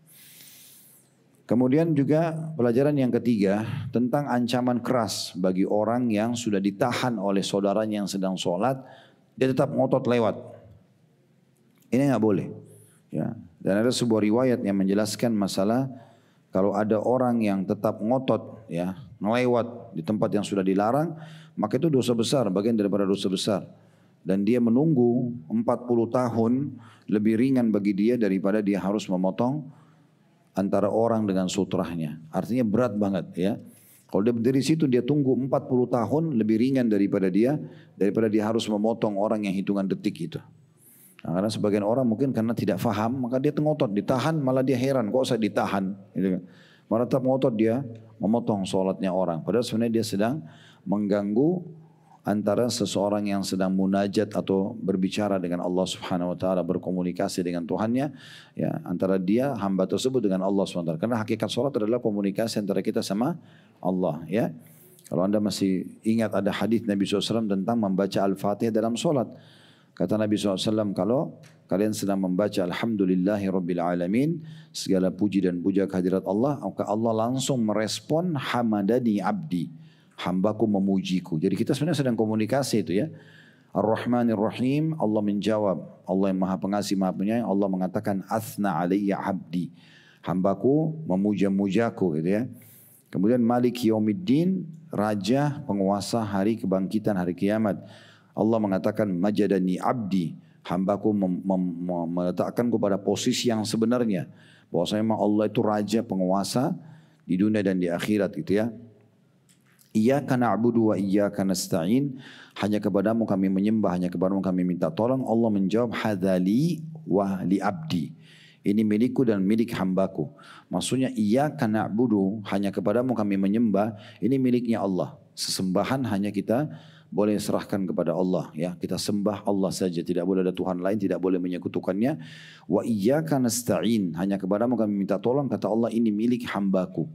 Kemudian juga pelajaran yang ketiga tentang ancaman keras bagi orang yang sudah ditahan oleh saudaranya yang sedang sholat, dia tetap ngotot lewat. Ini nggak boleh. Ya. Dan ada sebuah riwayat yang menjelaskan masalah kalau ada orang yang tetap ngotot ya ngelewat di tempat yang sudah dilarang, maka itu dosa besar, bagian daripada dosa besar. Dan dia menunggu 40 tahun lebih ringan bagi dia daripada dia harus memotong antara orang dengan sutrahnya. Artinya berat banget ya. Kalau dia berdiri situ dia tunggu 40 tahun lebih ringan daripada dia harus memotong orang yang hitungan detik itu. Nah, karena sebagian orang mungkin karena tidak faham, maka dia ngotot, ditahan, malah dia heran, kok saya ditahan, gitu kan. Malah tetap ngotot dia memotong sholatnya orang. Padahal sebenarnya dia sedang mengganggu antara seseorang yang sedang munajat atau berbicara dengan Allah Subhanahu Wa Taala, berkomunikasi dengan Tuhannya, ya, antara dia hamba tersebut dengan Allah Subhanahu Wa Taala. Karena hakikat sholat adalah komunikasi antara kita sama Allah, ya. Kalau anda masih ingat ada hadis Nabi SAW tentang membaca Al-Fatihah dalam sholat. Kata Nabi SAW, kalau kalian sedang membaca Alhamdulillahi Rabbil Alamin, segala puji dan puja kehadirat Allah, maka Allah langsung merespon hamadani abdi, hambaku memujiku. Jadi kita sebenarnya sedang komunikasi itu ya. Ar-Rahmanir Rahim, Allah menjawab, Allah yang maha pengasih maha penyayang, Allah mengatakan athna alayya abdi, hambaku memuja-mujaku gitu ya. Kemudian Malik Yaumiddin, raja penguasa hari kebangkitan hari kiamat, Allah mengatakan majadani abdi, hambaku meletakkanku pada posisi yang sebenarnya. Bahwasanya memang Allah itu raja penguasa di dunia dan di akhirat gitu ya. Iyyaka na'budu wa iyyaka nasta'in, hanya kepadamu kami menyembah, hanya kepadamu kami minta tolong. Allah menjawab hadzali wa li abdi, ini milikku dan milik hambaku. Maksudnya iyyaka na'budu, hanya kepadamu kami menyembah, ini miliknya Allah. Sesembahan hanya kita boleh serahkan kepada Allah ya, kita sembah Allah saja, tidak boleh ada Tuhan lain, tidak boleh menyekutukannya. Wa iyyaka nasta'in, hanya kepadamu kami minta tolong, kata Allah ini milik hambaku.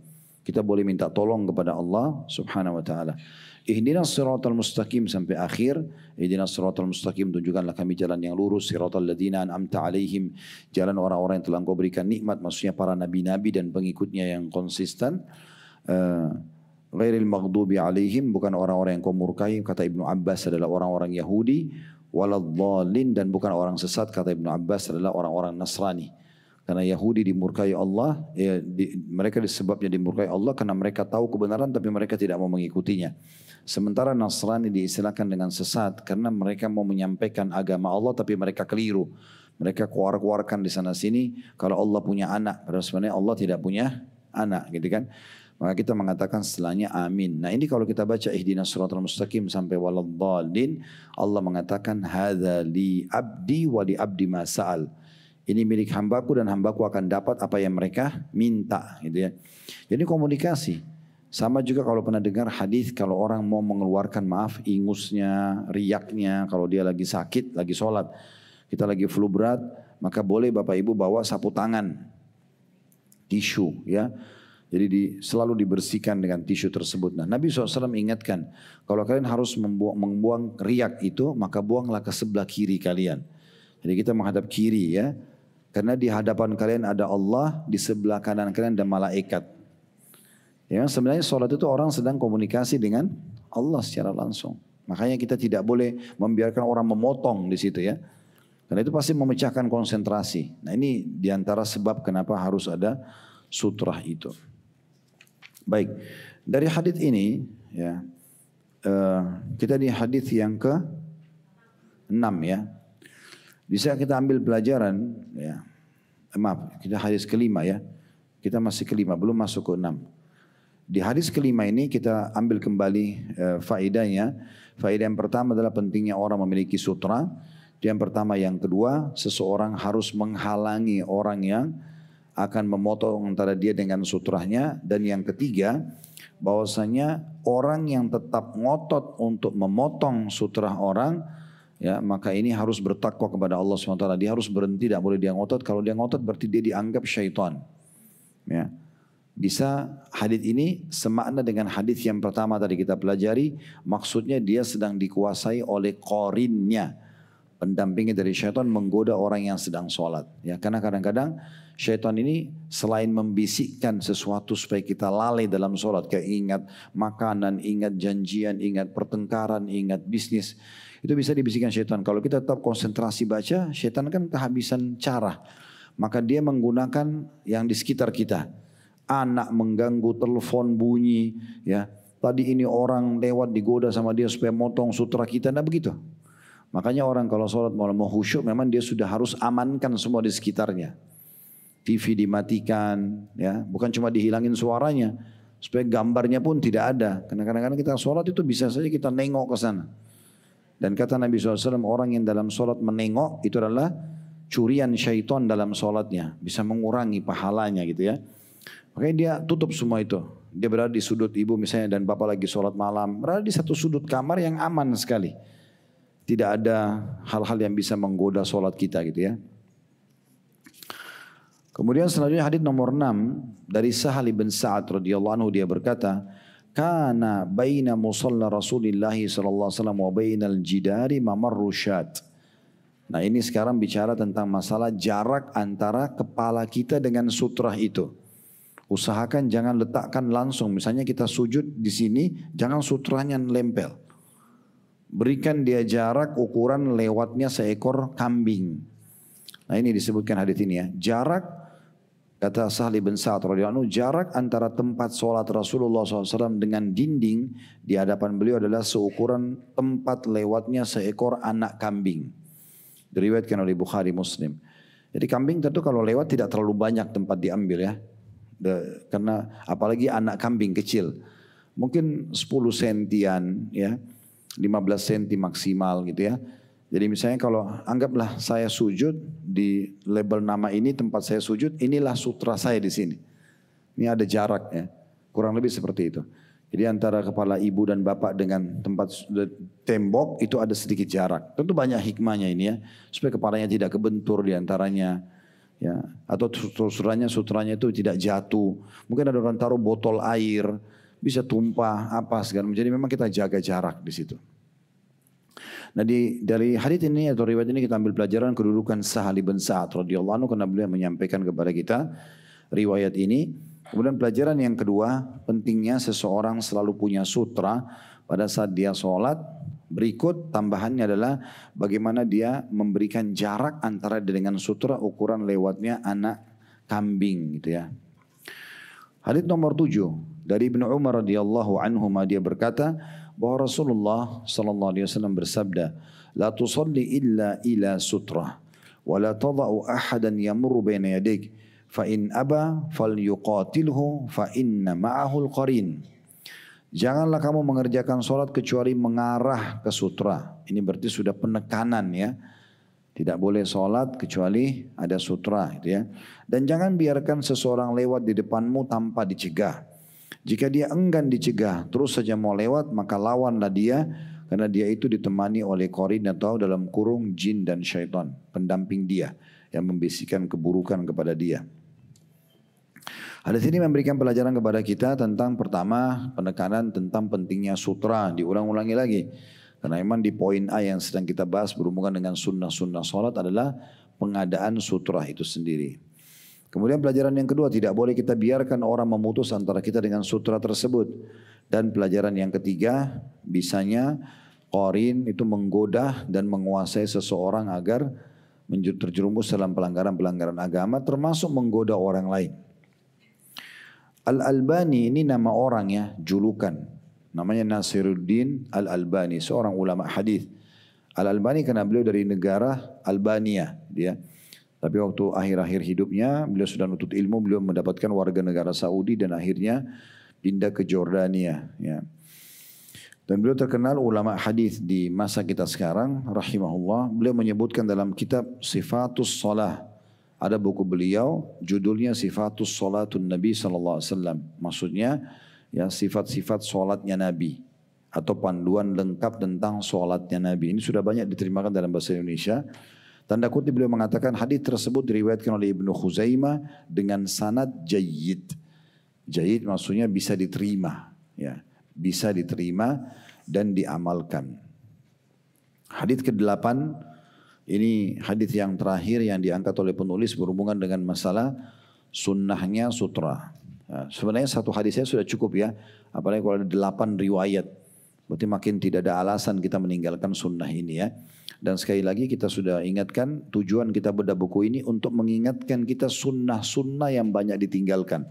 Kita boleh minta tolong kepada Allah Subhanahu wa taala. Ihdinas siratal mustaqim sampai akhir. Ihdinas siratal mustaqim, tunjukkanlah kami jalan yang lurus, siratal ladzina an'amta alaihim, jalan orang-orang yang telah Engkau berikan nikmat, maksudnya para nabi-nabi dan pengikutnya yang konsisten. Ghairil maghdubi alaihim, bukan orang-orang yang kau murkai, kata Ibnu Abbas adalah orang-orang Yahudi, waladhdallin, dan bukan orang sesat, kata Ibnu Abbas adalah orang-orang Nasrani. Karena Yahudi dimurkai Allah, mereka disebabnya dimurkai Allah karena mereka tahu kebenaran tapi mereka tidak mau mengikutinya. Sementara Nasrani diistilahkan dengan sesat karena mereka mau menyampaikan agama Allah tapi mereka keliru. Mereka keluar-keluarkan di sana sini kalau Allah punya anak, padahal sebenarnya Allah tidak punya anak, gitu kan. Maka kita mengatakan setelahnya amin. Nah ini kalau kita baca ihdinas siratal mustaqim sampai waladhdallin, Allah mengatakan hadza li abdi wa li abdi ma sa'al. Ini milik hambaku dan hambaku akan dapat apa yang mereka minta gitu ya. Jadi komunikasi. Sama juga kalau pernah dengar hadis kalau orang mau mengeluarkan maaf ingusnya, riaknya kalau dia lagi sakit, lagi sholat, kita lagi flu berat, maka boleh Bapak Ibu bawa sapu tangan, tisu ya. Jadi selalu dibersihkan dengan tisu tersebut. Nah Nabi SAW ingatkan, kalau kalian harus membuang riak itu, maka buanglah ke sebelah kiri kalian. Jadi kita menghadap kiri ya. Karena di hadapan kalian ada Allah, di sebelah kanan kalian ada malaikat. Ya, sebenarnya sholat itu orang sedang komunikasi dengan Allah secara langsung. Makanya kita tidak boleh membiarkan orang memotong di situ ya. Karena itu pasti memecahkan konsentrasi. Nah ini diantara sebab kenapa harus ada sutrah itu. Baik, dari hadis ini ya kita di hadis yang ke-6 ya. Bisa kita ambil pelajaran ya. Maaf, kita hadis ke-5 ya. Kita masih ke-5, belum masuk ke-6. Di hadis kelima ini kita ambil kembali faedahnya. Faedah yang pertama adalah pentingnya orang memiliki sutra. Yang pertama, yang kedua, seseorang harus menghalangi orang yang akan memotong antara dia dengan sutranya. Dan yang ketiga, bahwasanya orang yang tetap ngotot untuk memotong sutra orang, ya maka ini harus bertakwa kepada Allah SWT. Dia harus berhenti, tidak boleh dia ngotot. Kalau dia ngotot berarti dia dianggap syaitan. Ya. Bisa hadis ini semakna dengan hadis yang pertama tadi kita pelajari, maksudnya dia sedang dikuasai oleh qarinnya, pendampingnya dari syaitan menggoda orang yang sedang sholat. Ya, karena kadang-kadang syaitan ini selain membisikkan sesuatu supaya kita lalai dalam sholat, kayak ingat makanan, ingat janjian, ingat pertengkaran, ingat bisnis, itu bisa dibisikkan syaitan. Kalau kita tetap konsentrasi baca, syaitan kan kehabisan cara, maka dia menggunakan yang di sekitar kita. Anak mengganggu, telepon bunyi, ya. Tadi ini orang lewat digoda sama dia supaya motong sutra kita, nah begitu. Makanya orang kalau sholat mau khusyuk, memang dia sudah harus amankan semua di sekitarnya. TV dimatikan, ya, bukan cuma dihilangin suaranya, supaya gambarnya pun tidak ada. Karena kadang-kadang kita sholat itu bisa saja kita nengok ke sana. Dan kata Nabi SAW, orang yang dalam sholat menengok itu adalah curian syaitan dalam sholatnya, bisa mengurangi pahalanya gitu ya. Makanya dia tutup semua itu. Dia berada di sudut ibu misalnya dan bapak lagi sholat malam. Berada di satu sudut kamar yang aman sekali. Tidak ada hal-hal yang bisa menggoda sholat kita gitu ya. Kemudian selanjutnya hadits nomor 6 dari Sahal bin Sa'ad radhiyallahu anhu, dia berkata, "Kana baina musalla Rasulillah sallallahu alaihi wasallam wa bainal jidari mamarru syat." Nah, ini sekarang bicara tentang masalah jarak antara kepala kita dengan sutrah itu. Usahakan jangan letakkan langsung. Misalnya kita sujud di sini, jangan sutranya nempel. Berikan dia jarak ukuran lewatnya seekor kambing. Nah ini disebutkan hadits ini ya. Jarak, kata Sahal bin Sa'ad radhiyallahu anhu, jarak antara tempat sholat Rasulullah SAW dengan dinding di hadapan beliau adalah seukuran tempat lewatnya seekor anak kambing. Diriwayatkan oleh Bukhari Muslim. Jadi kambing tentu kalau lewat tidak terlalu banyak tempat diambil ya. Karena apalagi anak kambing kecil, mungkin 10 sentian ya, 15 senti maksimal gitu ya. Jadi misalnya kalau anggaplah saya sujud di label nama ini tempat saya sujud, inilah sutra saya di sini. Ini ada jarak ya, kurang lebih seperti itu. Jadi antara kepala ibu dan bapak dengan tempat tembok itu ada sedikit jarak. Tentu banyak hikmahnya ini ya, supaya kepalanya tidak kebentur di antaranya. Ya, atau sutranya itu tidak jatuh. Mungkin ada orang taruh botol air, bisa tumpah apa segala. Jadi memang kita jaga jarak di situ. Nah dari hadits ini atau riwayat ini kita ambil pelajaran kedudukan Sahal bin Sa'ad radhiyallahu anhu, karena beliau menyampaikan kepada kita riwayat ini. Kemudian pelajaran yang kedua, pentingnya seseorang selalu punya sutra pada saat dia sholat. Berikut tambahannya adalah bagaimana dia memberikan jarak antara dia dengan sutra ukuran lewatnya anak kambing gitu ya. Hadits nomor 7 dari Ibnu Umar radhiyallahu anhu, dia berkata bahwa Rasulullah sallallahu alaihi wasallam bersabda, "La tusalli illa ila sutra wa la tada'u ahadan yamurru baina yadik fa in aba falyuqatilhu fa inna ma'ahu al-qarin." Janganlah kamu mengerjakan sholat kecuali mengarah ke sutra. Ini berarti sudah penekanan ya. Tidak boleh sholat kecuali ada sutra gitu ya. Dan jangan biarkan seseorang lewat di depanmu tanpa dicegah. Jika dia enggan dicegah, terus saja mau lewat, maka lawanlah dia, karena dia itu ditemani oleh qarin atau dalam kurung jin dan syaitan, pendamping dia yang membisikkan keburukan kepada dia. Hadis ini memberikan pelajaran kepada kita tentang pertama penekanan tentang pentingnya sutra, diulang-ulangi lagi. Karena memang di poin A yang sedang kita bahas berhubungan dengan sunnah-sunnah salat adalah pengadaan sutra itu sendiri. Kemudian pelajaran yang kedua, tidak boleh kita biarkan orang memutus antara kita dengan sutra tersebut. Dan pelajaran yang ketiga, bisanya qarin itu menggoda dan menguasai seseorang agar terjerumus dalam pelanggaran-pelanggaran agama, termasuk menggoda orang lain. Al-Albani ini nama orang ya, julukan. Namanya Nasiruddin Al-Albani, seorang ulama hadis. Al-Albani karena beliau dari negara Albania, dia. Tapi waktu akhir-akhir hidupnya beliau sudah nutut ilmu, beliau mendapatkan warga negara Saudi dan akhirnya pindah ke Jordania. Ya. Dan beliau terkenal ulama hadis di masa kita sekarang, rahimahullah. Beliau menyebutkan dalam kitab Sifatus Salah. Ada buku beliau, judulnya Sifatus Salatun Nabi Sallallahu Alaihi Wasallam. Maksudnya ya sifat-sifat salatnya Nabi atau panduan lengkap tentang salatnya Nabi. Ini sudah banyak diterjemahkan dalam bahasa Indonesia. Tanda kutip beliau mengatakan hadis tersebut diriwayatkan oleh Ibnu Khuzaimah dengan sanad jayyid. Jayyid maksudnya bisa diterima, ya, bisa diterima dan diamalkan. Hadis ke-8 ini hadis yang terakhir yang diangkat oleh penulis berhubungan dengan masalah sunnahnya sutra. Ya, sebenarnya satu hadisnya sudah cukup ya, apalagi kalau ada 8 riwayat. Berarti makin tidak ada alasan kita meninggalkan sunnah ini ya. Dan sekali lagi kita sudah ingatkan tujuan kita bedah buku ini untuk mengingatkan kita sunnah-sunnah yang banyak ditinggalkan.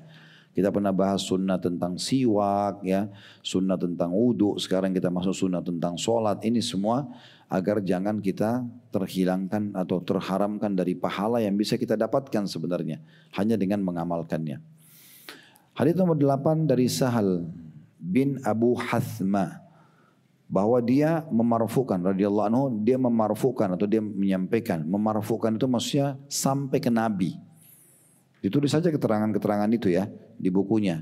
Kita pernah bahas sunnah tentang siwak ya, sunnah tentang wudu, sekarang kita masuk sunnah tentang sholat. Ini semua agar jangan kita terhilangkan atau terharamkan dari pahala yang bisa kita dapatkan sebenarnya hanya dengan mengamalkannya. Hadis nomor 8 dari Sahal bin Abu Hathma, bahwa dia memarfukan radhiyallahu anhu, dia memarfukan atau dia menyampaikan. Memarfukan itu maksudnya sampai ke Nabi. Ditulis saja keterangan-keterangan itu ya di bukunya.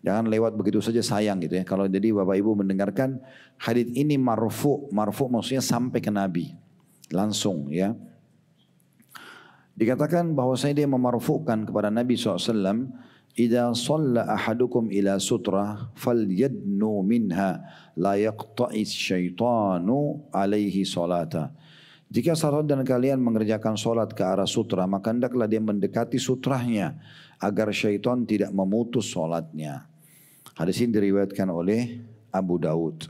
Jangan lewat begitu saja, sayang gitu ya. Kalau jadi Bapak Ibu mendengarkan hadis ini marfu maksudnya sampai ke Nabi. Langsung ya. Dikatakan bahwasanya dia memarfukan kepada Nabi SAW, "Idza shalla ahadukum ila sutra falyadnu minha la yaqta'is syaitanu alaihi salata." Jika salah dan kalian mengerjakan solat ke arah sutra, maka hendaklah dia mendekati sutrahnya agar syaitan tidak memutus solatnya. Hadis ini diriwayatkan oleh Abu Daud.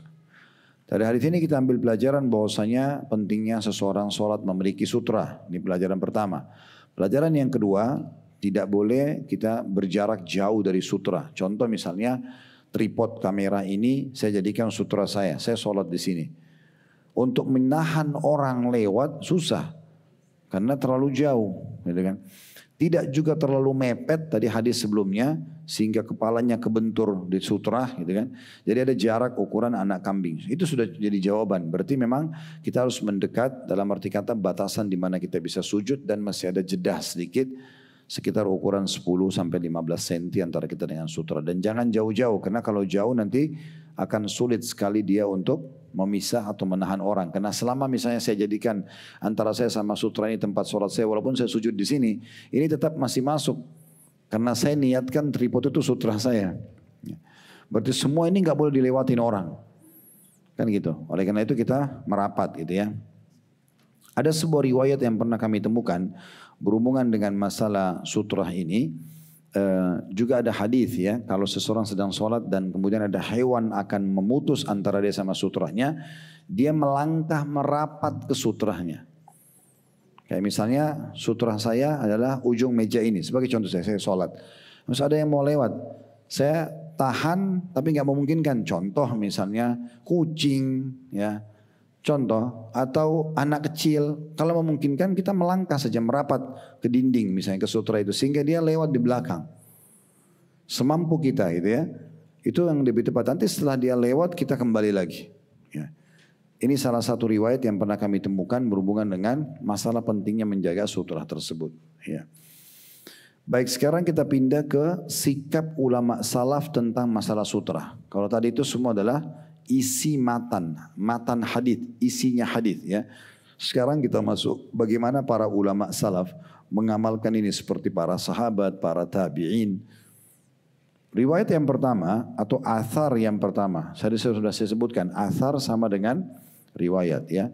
Dari hadis ini kita ambil pelajaran bahwasanya pentingnya seseorang solat memiliki sutra. Ini pelajaran pertama. Pelajaran yang kedua, tidak boleh kita berjarak jauh dari sutra. Contoh misalnya tripod kamera ini saya jadikan sutra saya solat di sini. Untuk menahan orang lewat susah karena terlalu jauh, gitu kan. Tidak juga terlalu mepet tadi hadis sebelumnya sehingga kepalanya kebentur di sutra, gitu kan. Jadi ada jarak ukuran anak kambing. Itu sudah jadi jawaban. Berarti memang kita harus mendekat dalam arti kata batasan di mana kita bisa sujud dan masih ada jeda sedikit sekitar ukuran 10 sampai 15 cm antara kita dengan sutra. Dan jangan jauh-jauh karena kalau jauh nanti akan sulit sekali dia untuk memisah atau menahan orang. Karena selama misalnya saya jadikan antara saya sama sutra ini tempat sholat saya, walaupun saya sujud di sini, ini tetap masih masuk. Karena saya niatkan tripod itu sutra saya. Berarti semua ini nggak boleh dilewatin orang. Kan gitu. Oleh karena itu kita merapat gitu ya. Ada sebuah riwayat yang pernah kami temukan berhubungan dengan masalah sutra ini. Juga ada hadis ya, kalau seseorang sedang sholat dan kemudian ada hewan akan memutus antara dia sama sutranya, dia melangkah merapat ke sutranya. Kayak misalnya sutra saya adalah ujung meja ini, sebagai contoh saya sholat. Terus ada yang mau lewat, saya tahan tapi nggak memungkinkan. Contoh misalnya kucing ya. Contoh, atau anak kecil, kalau memungkinkan kita melangkah saja merapat ke dinding misalnya ke sutra itu sehingga dia lewat di belakang. Semampu kita gitu ya. Itu yang lebih tepat. Nanti setelah dia lewat kita kembali lagi. Ya. Ini salah satu riwayat yang pernah kami temukan berhubungan dengan masalah pentingnya menjaga sutra tersebut. Ya. Baik, sekarang kita pindah ke sikap ulama salaf tentang masalah sutra. Kalau tadi itu semua adalah isi matan hadis, isinya hadis ya. Sekarang kita masuk bagaimana para ulama salaf mengamalkan ini seperti para sahabat, para tabi'in. Riwayat yang pertama atau athar yang pertama, sudah saya sebutkan, athar sama dengan riwayat ya.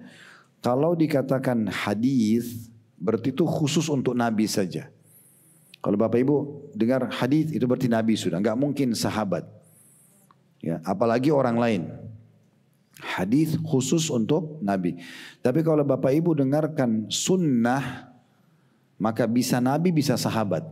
Kalau dikatakan hadis berarti itu khusus untuk Nabi saja. Kalau Bapak Ibu dengar hadis itu berarti Nabi sudah, nggak mungkin sahabat. Ya, apalagi orang lain. Hadis khusus untuk Nabi. Tapi kalau Bapak Ibu dengarkan sunnah, maka bisa Nabi bisa sahabat.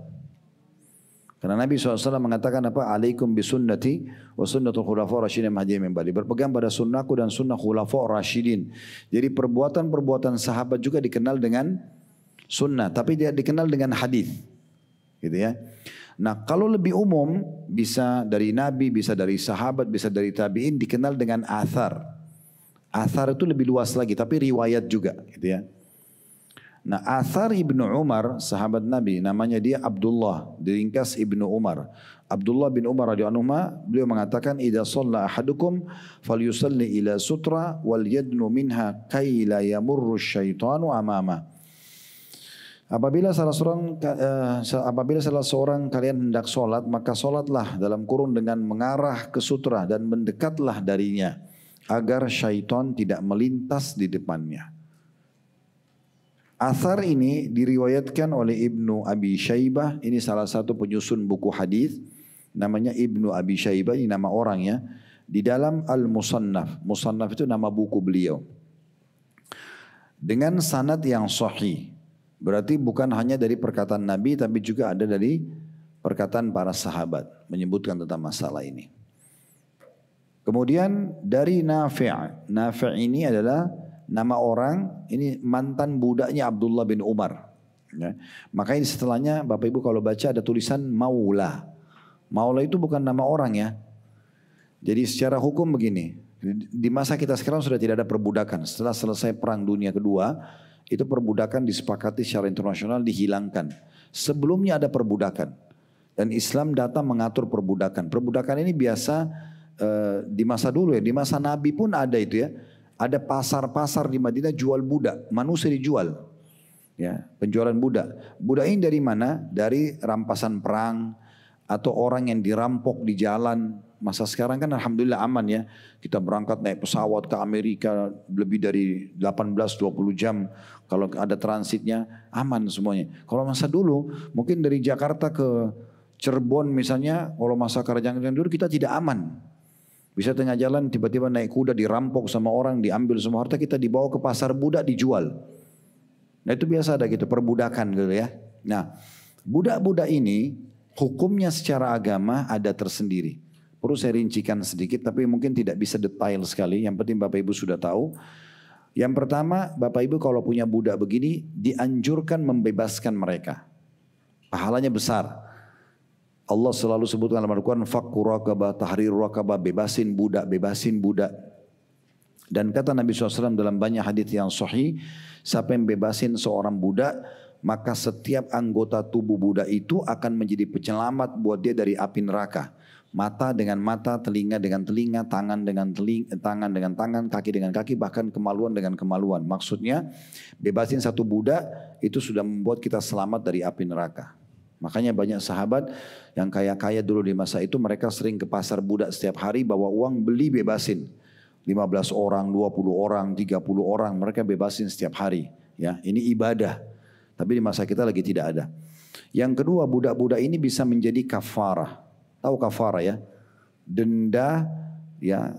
Karena Nabi SAW mengatakan apa? Alaikum bisunnati wa sunnatul khulafa rasyidin mahdiyyin min ba'di. Berpegang pada sunnahku dan sunnah khulafa rasyidin. Jadi perbuatan-perbuatan sahabat juga dikenal dengan sunnah, tapi dia dikenal dengan hadis. Gitu ya. Nah, kalau lebih umum bisa dari Nabi, bisa dari sahabat, bisa dari tabi'in, dikenal dengan athar. Athar itu lebih luas lagi, tapi riwayat juga, gitu ya. Nah, athar Ibnu Umar, sahabat Nabi, namanya dia Abdullah, diringkas Ibnu Umar. Abdullah bin Umar radhiyallahu anhu, beliau mengatakan, "Idza shalla ahadukum falyusalli ila sutra wal yadnu minha kay la yamurru syaitanu amama." Apabila salah seorang kalian hendak solat, maka solatlah dalam kurung dengan mengarah ke sutra dan mendekatlah darinya, agar syaitan tidak melintas di depannya. Athar ini diriwayatkan oleh Ibnu Abi Syaibah, ini salah satu penyusun buku hadis, namanya Ibnu Abi Syaibah, ini nama orangnya, di dalam Al-Musannaf. Musannaf itu nama buku beliau. Dengan sanad yang sahih. Berarti bukan hanya dari perkataan Nabi, tapi juga ada dari perkataan para sahabat menyebutkan tentang masalah ini. Kemudian dari Nafi'. Nafi' ini adalah nama orang, ini mantan budaknya Abdullah bin Umar. Ya. Maka ini setelahnya Bapak Ibu kalau baca ada tulisan Maula. Maula itu bukan nama orang ya. Jadi secara hukum begini, di masa kita sekarang sudah tidak ada perbudakan. Setelah selesai Perang Dunia Kedua, itu perbudakan disepakati secara internasional dihilangkan. Sebelumnya ada perbudakan. Dan Islam datang mengatur perbudakan. Perbudakan ini biasa di masa dulu ya. Di masa Nabi pun ada itu ya. Ada pasar-pasar di Madinah jual budak. Manusia dijual. Ya, penjualan budak. Budak ini dari mana? Dari rampasan perang. Atau orang yang dirampok di jalan. Masa sekarang kan alhamdulillah aman ya. Kita berangkat naik pesawat ke Amerika lebih dari 18-20 jam. Kalau ada transitnya aman semuanya. Kalau masa dulu mungkin dari Jakarta ke Cirebon misalnya. Kalau masa kerajaan dulu kita tidak aman. Bisa tengah jalan tiba-tiba naik kuda dirampok sama orang. Diambil semua harta, kita dibawa ke pasar budak dijual. Nah itu biasa ada gitu perbudakan gitu ya. Nah budak-budak ini hukumnya secara agama ada tersendiri. Perlu saya rincikan sedikit tapi mungkin tidak bisa detail sekali. Yang penting Bapak Ibu sudah tahu. Yang pertama Bapak Ibu kalau punya budak begini dianjurkan membebaskan mereka. Pahalanya besar. Allah selalu sebutkan dalam Al-Quran fakku raqabah, tahrir raqabah, bebasin budak, bebasin budak. Dan kata Nabi SAW dalam banyak hadis yang sahih, siapa yang bebasin seorang budak, maka setiap anggota tubuh budak itu akan menjadi penyelamat buat dia dari api neraka. Mata dengan mata, telinga dengan telinga, tangan dengan tangan dengan tangan, kaki dengan kaki, bahkan kemaluan dengan kemaluan. Maksudnya bebasin satu budak itu sudah membuat kita selamat dari api neraka. Makanya banyak sahabat yang kaya-kaya dulu di masa itu mereka sering ke pasar budak setiap hari bawa uang beli bebasin. 15 orang, 20 orang, 30 orang mereka bebasin setiap hari. Ya, ini ibadah. Tapi di masa kita lagi tidak ada. Yang kedua budak-budak ini bisa menjadi kafarah. Tahu kafarah ya? Denda ya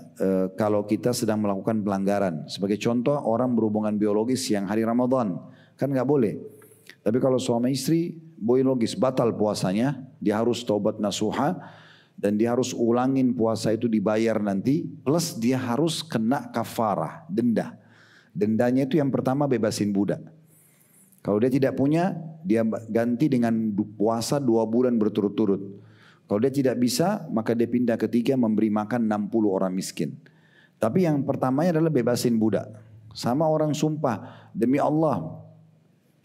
kalau kita sedang melakukan pelanggaran. Sebagai contoh orang berhubungan biologis yang hari Ramadan kan nggak boleh. Tapi kalau suami istri biologis batal puasanya, dia harus taubat nasuha dan dia harus ulangin puasa itu dibayar nanti. Plus dia harus kena kafarah, denda. Dendanya itu yang pertama bebasin budak. Kalau dia tidak punya, dia ganti dengan puasa 2 bulan berturut-turut. Kalau dia tidak bisa, maka dia pindah ketiga memberi makan 60 orang miskin. Tapi yang pertamanya adalah bebasin budak. Sama orang sumpah, demi Allah.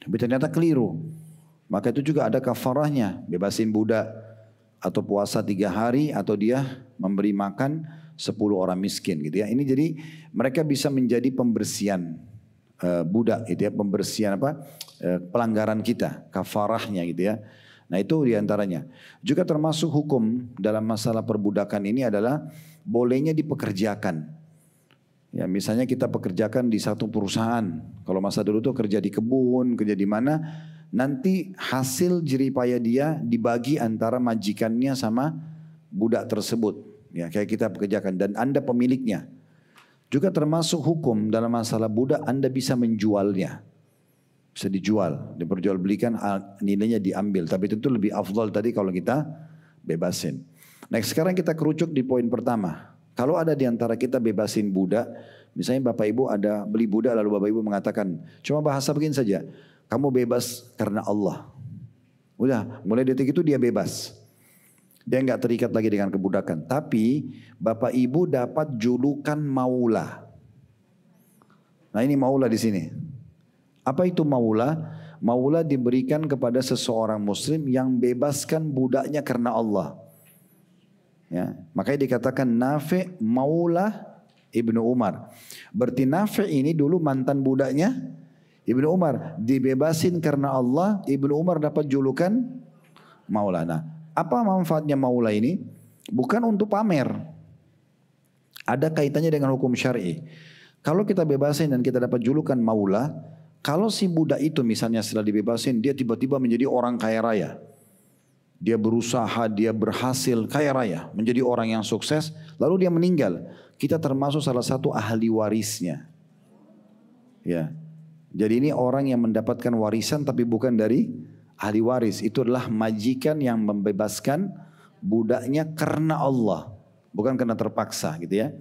Tapi ternyata keliru. Maka itu juga ada kafarahnya, bebasin budak, atau puasa 3 hari, atau dia memberi makan 10 orang miskin gitu ya. Ini jadi mereka bisa menjadi pembersihan budak gitu ya, pembersihan pelanggaran kita, kafarahnya gitu ya. Nah itu diantaranya. Juga termasuk hukum dalam masalah perbudakan ini adalah bolehnya dipekerjakan. Ya misalnya kita pekerjakan di satu perusahaan. Kalau masa dulu tuh kerja di kebun, kerja di mana, nanti hasil jeripaya dia dibagi antara majikannya sama budak tersebut. Ya kayak kita pekerjakan dan Anda pemiliknya. Juga termasuk hukum dalam masalah budak, Anda bisa menjualnya. Bisa dijual, diperjualbelikan, nilainya diambil. Tapi tentu lebih afdal tadi kalau kita bebasin. Nah sekarang kita kerucuk di poin pertama. Kalau ada di antara kita bebasin budak, misalnya Bapak Ibu ada beli budak lalu Bapak Ibu mengatakan, cuma bahasa begini saja, kamu bebas karena Allah. Udah, mulai detik itu dia bebas. Dia nggak terikat lagi dengan kebudakan. Tapi Bapak Ibu dapat julukan maula. Nah ini maula di sini. Apa itu maula? Maula diberikan kepada seseorang muslim yang bebaskan budaknya karena Allah. Ya, makanya dikatakan Nafi' maula Ibnu Umar. Berarti Nafi' ini dulu mantan budaknya Ibnu Umar, dibebasin karena Allah. Ibnu Umar dapat julukan maula. Nah, apa manfaatnya maula ini? Bukan untuk pamer. Ada kaitannya dengan hukum syar'i. Kalau kita bebasin dan kita dapat julukan maula, kalau si budak itu misalnya setelah dibebasin dia tiba-tiba menjadi orang kaya raya. Dia berusaha, dia berhasil kaya raya, menjadi orang yang sukses, lalu dia meninggal. Kita termasuk salah satu ahli warisnya. Ya. Jadi ini orang yang mendapatkan warisan tapi bukan dari ahli waris. Itu adalah majikan yang membebaskan budaknya karena Allah, bukan karena terpaksa gitu ya.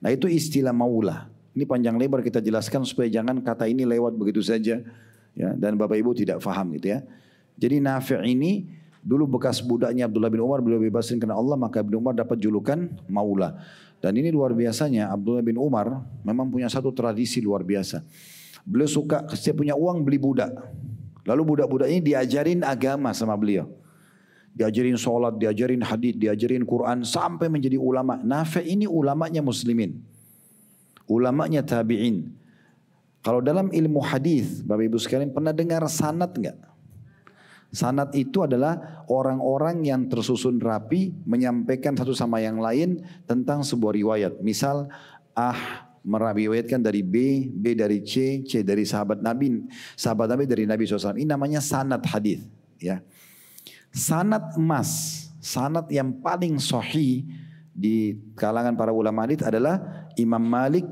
Nah itu istilah maula. Ini panjang lebar kita jelaskan supaya jangan kata ini lewat begitu saja ya, dan Bapak Ibu tidak faham gitu ya. Jadi Nafi' ini dulu bekas budaknya Abdullah bin Umar, beliau bebasin karena Allah, maka Ibnu Umar dapat julukan maula. Dan ini luar biasanya, Abdullah bin Umar memang punya satu tradisi luar biasa. Beliau suka setiap punya uang beli budak. Lalu budak-budak ini diajarin agama sama beliau. Diajarin sholat, diajarin hadis, diajarin Quran sampai menjadi ulama. Nafi' ini ulamanya muslimin. Ulamanya tabi'in. Kalau dalam ilmu hadis, Bapak Ibu sekalian pernah dengar sanad enggak? Sanad itu adalah orang-orang yang tersusun rapi menyampaikan satu sama yang lain tentang sebuah riwayat. Misal meriwayatkan dari B, B dari C, C dari sahabat Nabi dari Nabi SAW. Ini namanya sanad hadis. Ya. Sanad emas, sanad yang paling sahih di kalangan para ulama hadis adalah Imam Malik,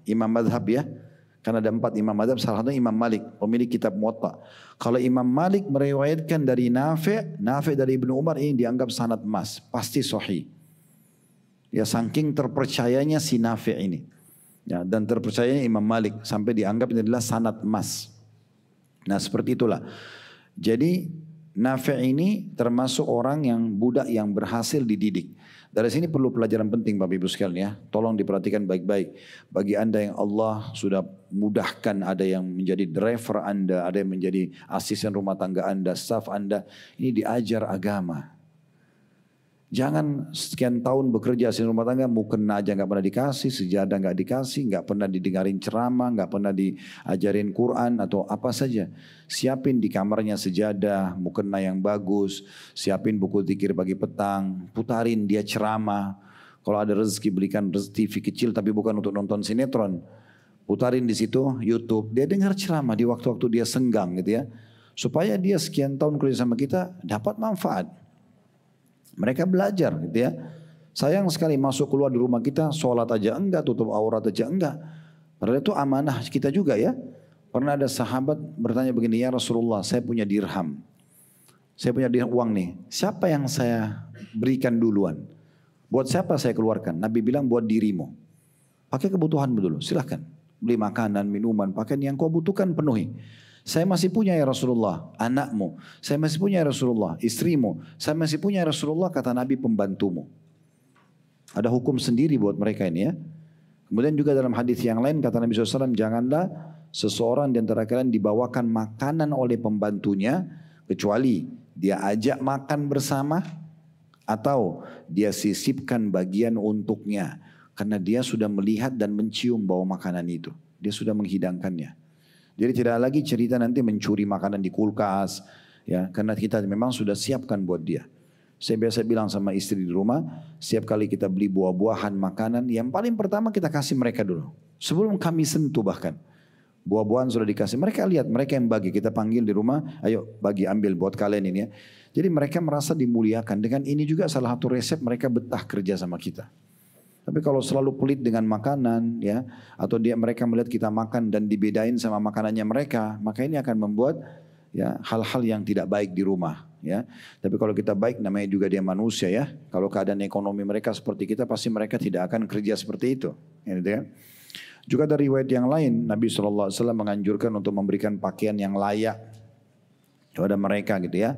imam madhab ya. Karena ada 4 imam madhab, salah satunya Imam Malik, pemilik kitab Muwatta. Kalau Imam Malik meriwayatkan dari Nafi', Nafi' dari Ibnu Umar, ini dianggap sanad emas, pasti sahih. Ya saking terpercayanya si Nafi' ini. Ya, dan terpercayanya Imam Malik sampai dianggap ini adalah sanad emas. Nah seperti itulah. Jadi Nafi' ini termasuk orang yang budak yang berhasil dididik. Dari sini perlu pelajaran penting Bapak Ibu sekalian ya. Tolong diperhatikan baik-baik. Bagi Anda yang Allah sudah mudahkan, ada yang menjadi driver Anda, ada yang menjadi asisten rumah tangga Anda, staff Anda, ini diajar agama. Jangan sekian tahun bekerja asisten rumah tangga, mukena aja nggak pernah dikasih, sejadah nggak dikasih, nggak pernah didengarin ceramah, nggak pernah diajarin Quran atau apa saja. Siapin di kamarnya sejadah, mukena yang bagus, siapin buku zikir pagi petang, putarin dia ceramah. Kalau ada rezeki belikan TV kecil tapi bukan untuk nonton sinetron. Putarin di situ YouTube, dia dengar ceramah di waktu-waktu dia senggang gitu ya. Supaya dia sekian tahun kerja sama kita dapat manfaat. Mereka belajar gitu ya. Sayang sekali masuk keluar di rumah kita, sholat aja enggak, tutup aurat aja enggak. Padahal itu amanah kita juga ya. Pernah ada sahabat bertanya begini, ya Rasulullah saya punya dirham. Saya punya dirham uang nih. Siapa yang saya berikan duluan? Buat siapa saya keluarkan? Nabi bilang buat dirimu. Pakai kebutuhan dulu, silahkan. Beli makanan, minuman, pakaian yang kau butuhkan penuhi. Saya masih punya ya Rasulullah anakmu. Saya masih punya ya Rasulullah istrimu. Saya masih punya ya Rasulullah kata Nabi pembantumu. Ada hukum sendiri buat mereka ini ya. Kemudian juga dalam hadis yang lain kata Nabi SAW, janganlah seseorang di antara kalian dibawakan makanan oleh pembantunya kecuali dia ajak makan bersama atau dia sisipkan bagian untuknya karena dia sudah melihat dan mencium bau makanan itu. Dia sudah menghidangkannya. Jadi tidak lagi cerita nanti mencuri makanan di kulkas, ya, karena kita memang sudah siapkan buat dia. Saya biasa bilang sama istri di rumah, setiap kali kita beli buah-buahan, makanan, yang paling pertama kita kasih mereka dulu. Sebelum kami sentuh bahkan. Buah-buahan sudah dikasih, mereka lihat, mereka yang bagi, kita panggil di rumah, ayo bagi ambil buat kalian ini ya. Jadi mereka merasa dimuliakan, dengan ini juga salah satu resep mereka betah kerja sama kita. Tapi kalau selalu pelit dengan makanan ya, atau mereka melihat kita makan dan dibedain sama makanannya mereka, maka ini akan membuat ya hal-hal yang tidak baik di rumah ya. Tapi kalau kita baik, namanya juga dia manusia ya. Kalau keadaan ekonomi mereka seperti kita, pasti mereka tidak akan kerja seperti itu. Gitu ya. Juga dari riwayat yang lain, Nabi SAW menganjurkan untuk memberikan pakaian yang layak kepada mereka gitu ya.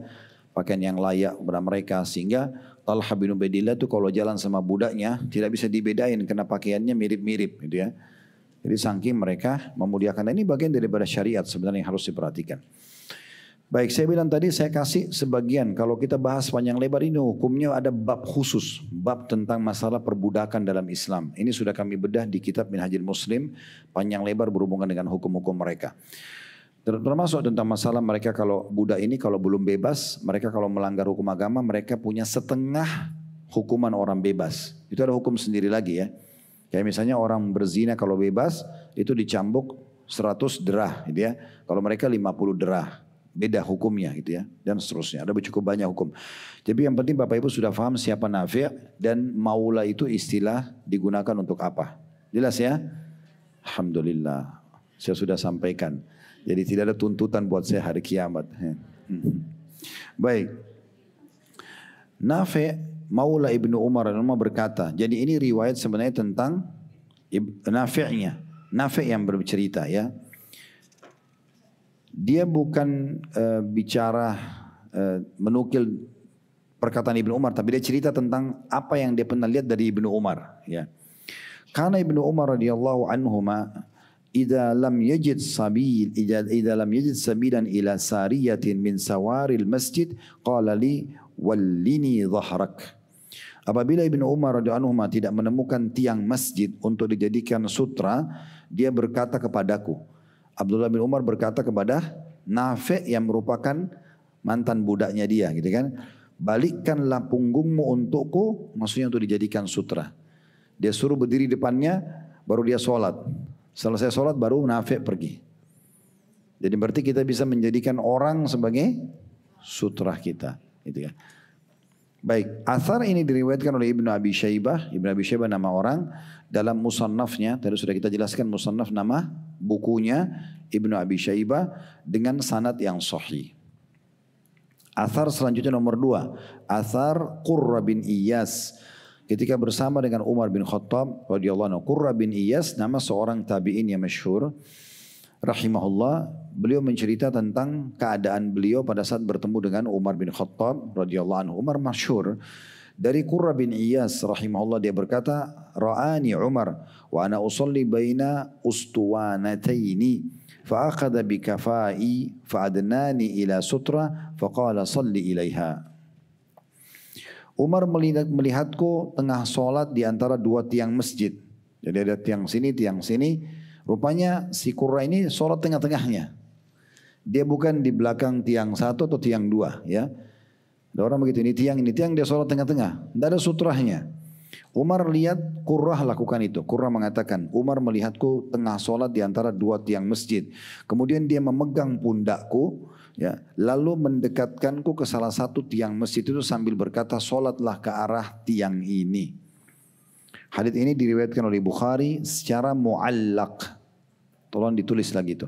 Pakaian yang layak kepada mereka, sehingga Talha bin Ubaidillah itu kalau jalan sama budaknya tidak bisa dibedain karena pakaiannya mirip-mirip gitu ya. Jadi saking mereka memuliakan. Ini bagian daripada syariat sebenarnya yang harus diperhatikan. Baik, saya bilang tadi saya kasih sebagian. Kalau kita bahas panjang lebar ini hukumnya ada bab khusus. Bab tentang masalah perbudakan dalam Islam. Ini sudah kami bedah di kitab Minhajul Muslim. Panjang lebar berhubungan dengan hukum-hukum mereka. Termasuk tentang masalah mereka kalau budak ini kalau belum bebas. Mereka kalau melanggar hukum agama mereka punya setengah hukuman orang bebas. Itu ada hukum sendiri lagi ya. Kayak misalnya orang berzina kalau bebas itu dicambuk 100 derah gitu ya. Kalau mereka 50 derah. Beda hukumnya gitu ya, dan seterusnya. Ada cukup banyak hukum. Jadi yang penting Bapak Ibu sudah paham siapa Nafi' dan maula itu istilah digunakan untuk apa. Jelas ya? Alhamdulillah. Saya sudah sampaikan. Jadi tidak ada tuntutan buat saya hari kiamat. Baik. Nafi' maula Ibnu Umar berkata, jadi ini riwayat sebenarnya tentang Nafi'nya. Nafi' yang bercerita ya. Dia bukan bicara menukil perkataan Ibnu Umar, tapi dia cerita tentang apa yang dia pernah lihat dari Ibnu Umar. Ya, karena Ibnu Umar radhiyallahu anhuma, idza lam yajid sabilan ila sariyatin min sawaril masjid, qala li wallini dhahrak. Apabila Ibnu Umar radhiyallahu anhuma tidak menemukan tiang masjid untuk dijadikan sutra, dia berkata kepadaku. Abdullah bin Umar berkata kepada Nafi' yang merupakan mantan budaknya dia gitu kan. Balikkanlah punggungmu untukku, maksudnya untuk dijadikan sutra. Dia suruh berdiri depannya, baru dia sholat. Selesai sholat baru Nafi' pergi. Jadi berarti kita bisa menjadikan orang sebagai sutra kita gitu ya. Baik, athar ini diriwayatkan oleh Ibnu Abi Syaibah. Ibnu Abi Syaibah nama orang, dalam musannafnya, tadi sudah kita jelaskan musannaf nama bukunya Ibnu Abi Syaibah dengan sanad yang sahih. Athar selanjutnya nomor 2, athar Qurra bin Iyas. Ketika bersama dengan Umar bin Khattab radhiyallahu anhu, Qurra bin Iyas nama seorang tabi'in yang masyhur rahimahullah. Beliau mencerita tentang keadaan beliau pada saat bertemu dengan Umar bin Khattab radhiyallahu anhu. Umar masyhur. Dari Qurra bin Iyas rahimahullah dia berkata, ra'ani Umar wa ana usalli baina ustuwanataini fa akhadha bi kafai fa adnani ila sutra fa qala salli ilaiha. Umar melihatku tengah solat di antara dua tiang masjid. Jadi ada tiang sini, tiang sini. Rupanya si Qurra ini solat tengah-tengahnya. Dia bukan di belakang tiang satu atau tiang dua ya. Ada orang begitu, ini tiang, dia sholat tengah-tengah. Tidak ada sutrahnya. Umar lihat Qurrah lakukan itu. Qurrah mengatakan, Umar melihatku tengah sholat di antara dua tiang masjid. Kemudian dia memegang pundakku, ya, lalu mendekatkanku ke salah satu tiang masjid itu sambil berkata, sholatlah ke arah tiang ini. Hadits ini diriwayatkan oleh Bukhari secara muallaq. Tolong ditulis lagi itu.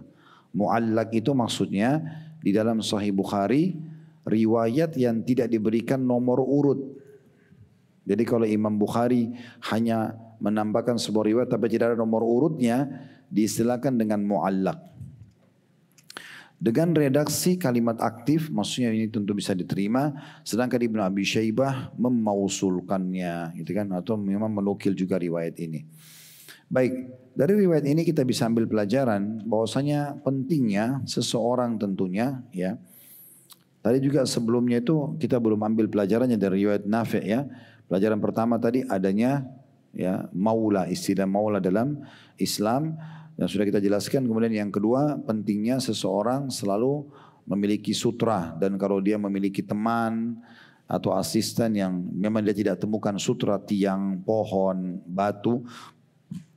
Muallaq itu maksudnya di dalam Sahih Bukhari riwayat yang tidak diberikan nomor urut. Jadi kalau Imam Bukhari hanya menambahkan sebuah riwayat tapi tidak ada nomor urutnya, diistilahkan dengan muallaq. Dengan redaksi kalimat aktif, maksudnya ini tentu bisa diterima, sedangkan Ibnu Abi Syaibah memausulkannya, gitu kan, atau memang menukil juga riwayat ini. Baik, dari riwayat ini kita bisa ambil pelajaran bahwasanya pentingnya seseorang tentunya ya Tadi juga sebelumnya itu kita belum ambil pelajarannya dari riwayat Nafi' ya. Pelajaran pertama tadi adanya ya maula, istilah maula dalam Islam dan sudah kita jelaskan. Kemudian yang kedua pentingnya seseorang selalu memiliki sutra, dan kalau dia memiliki teman atau asisten yang memang dia tidak temukan sutra, tiang, pohon, batu,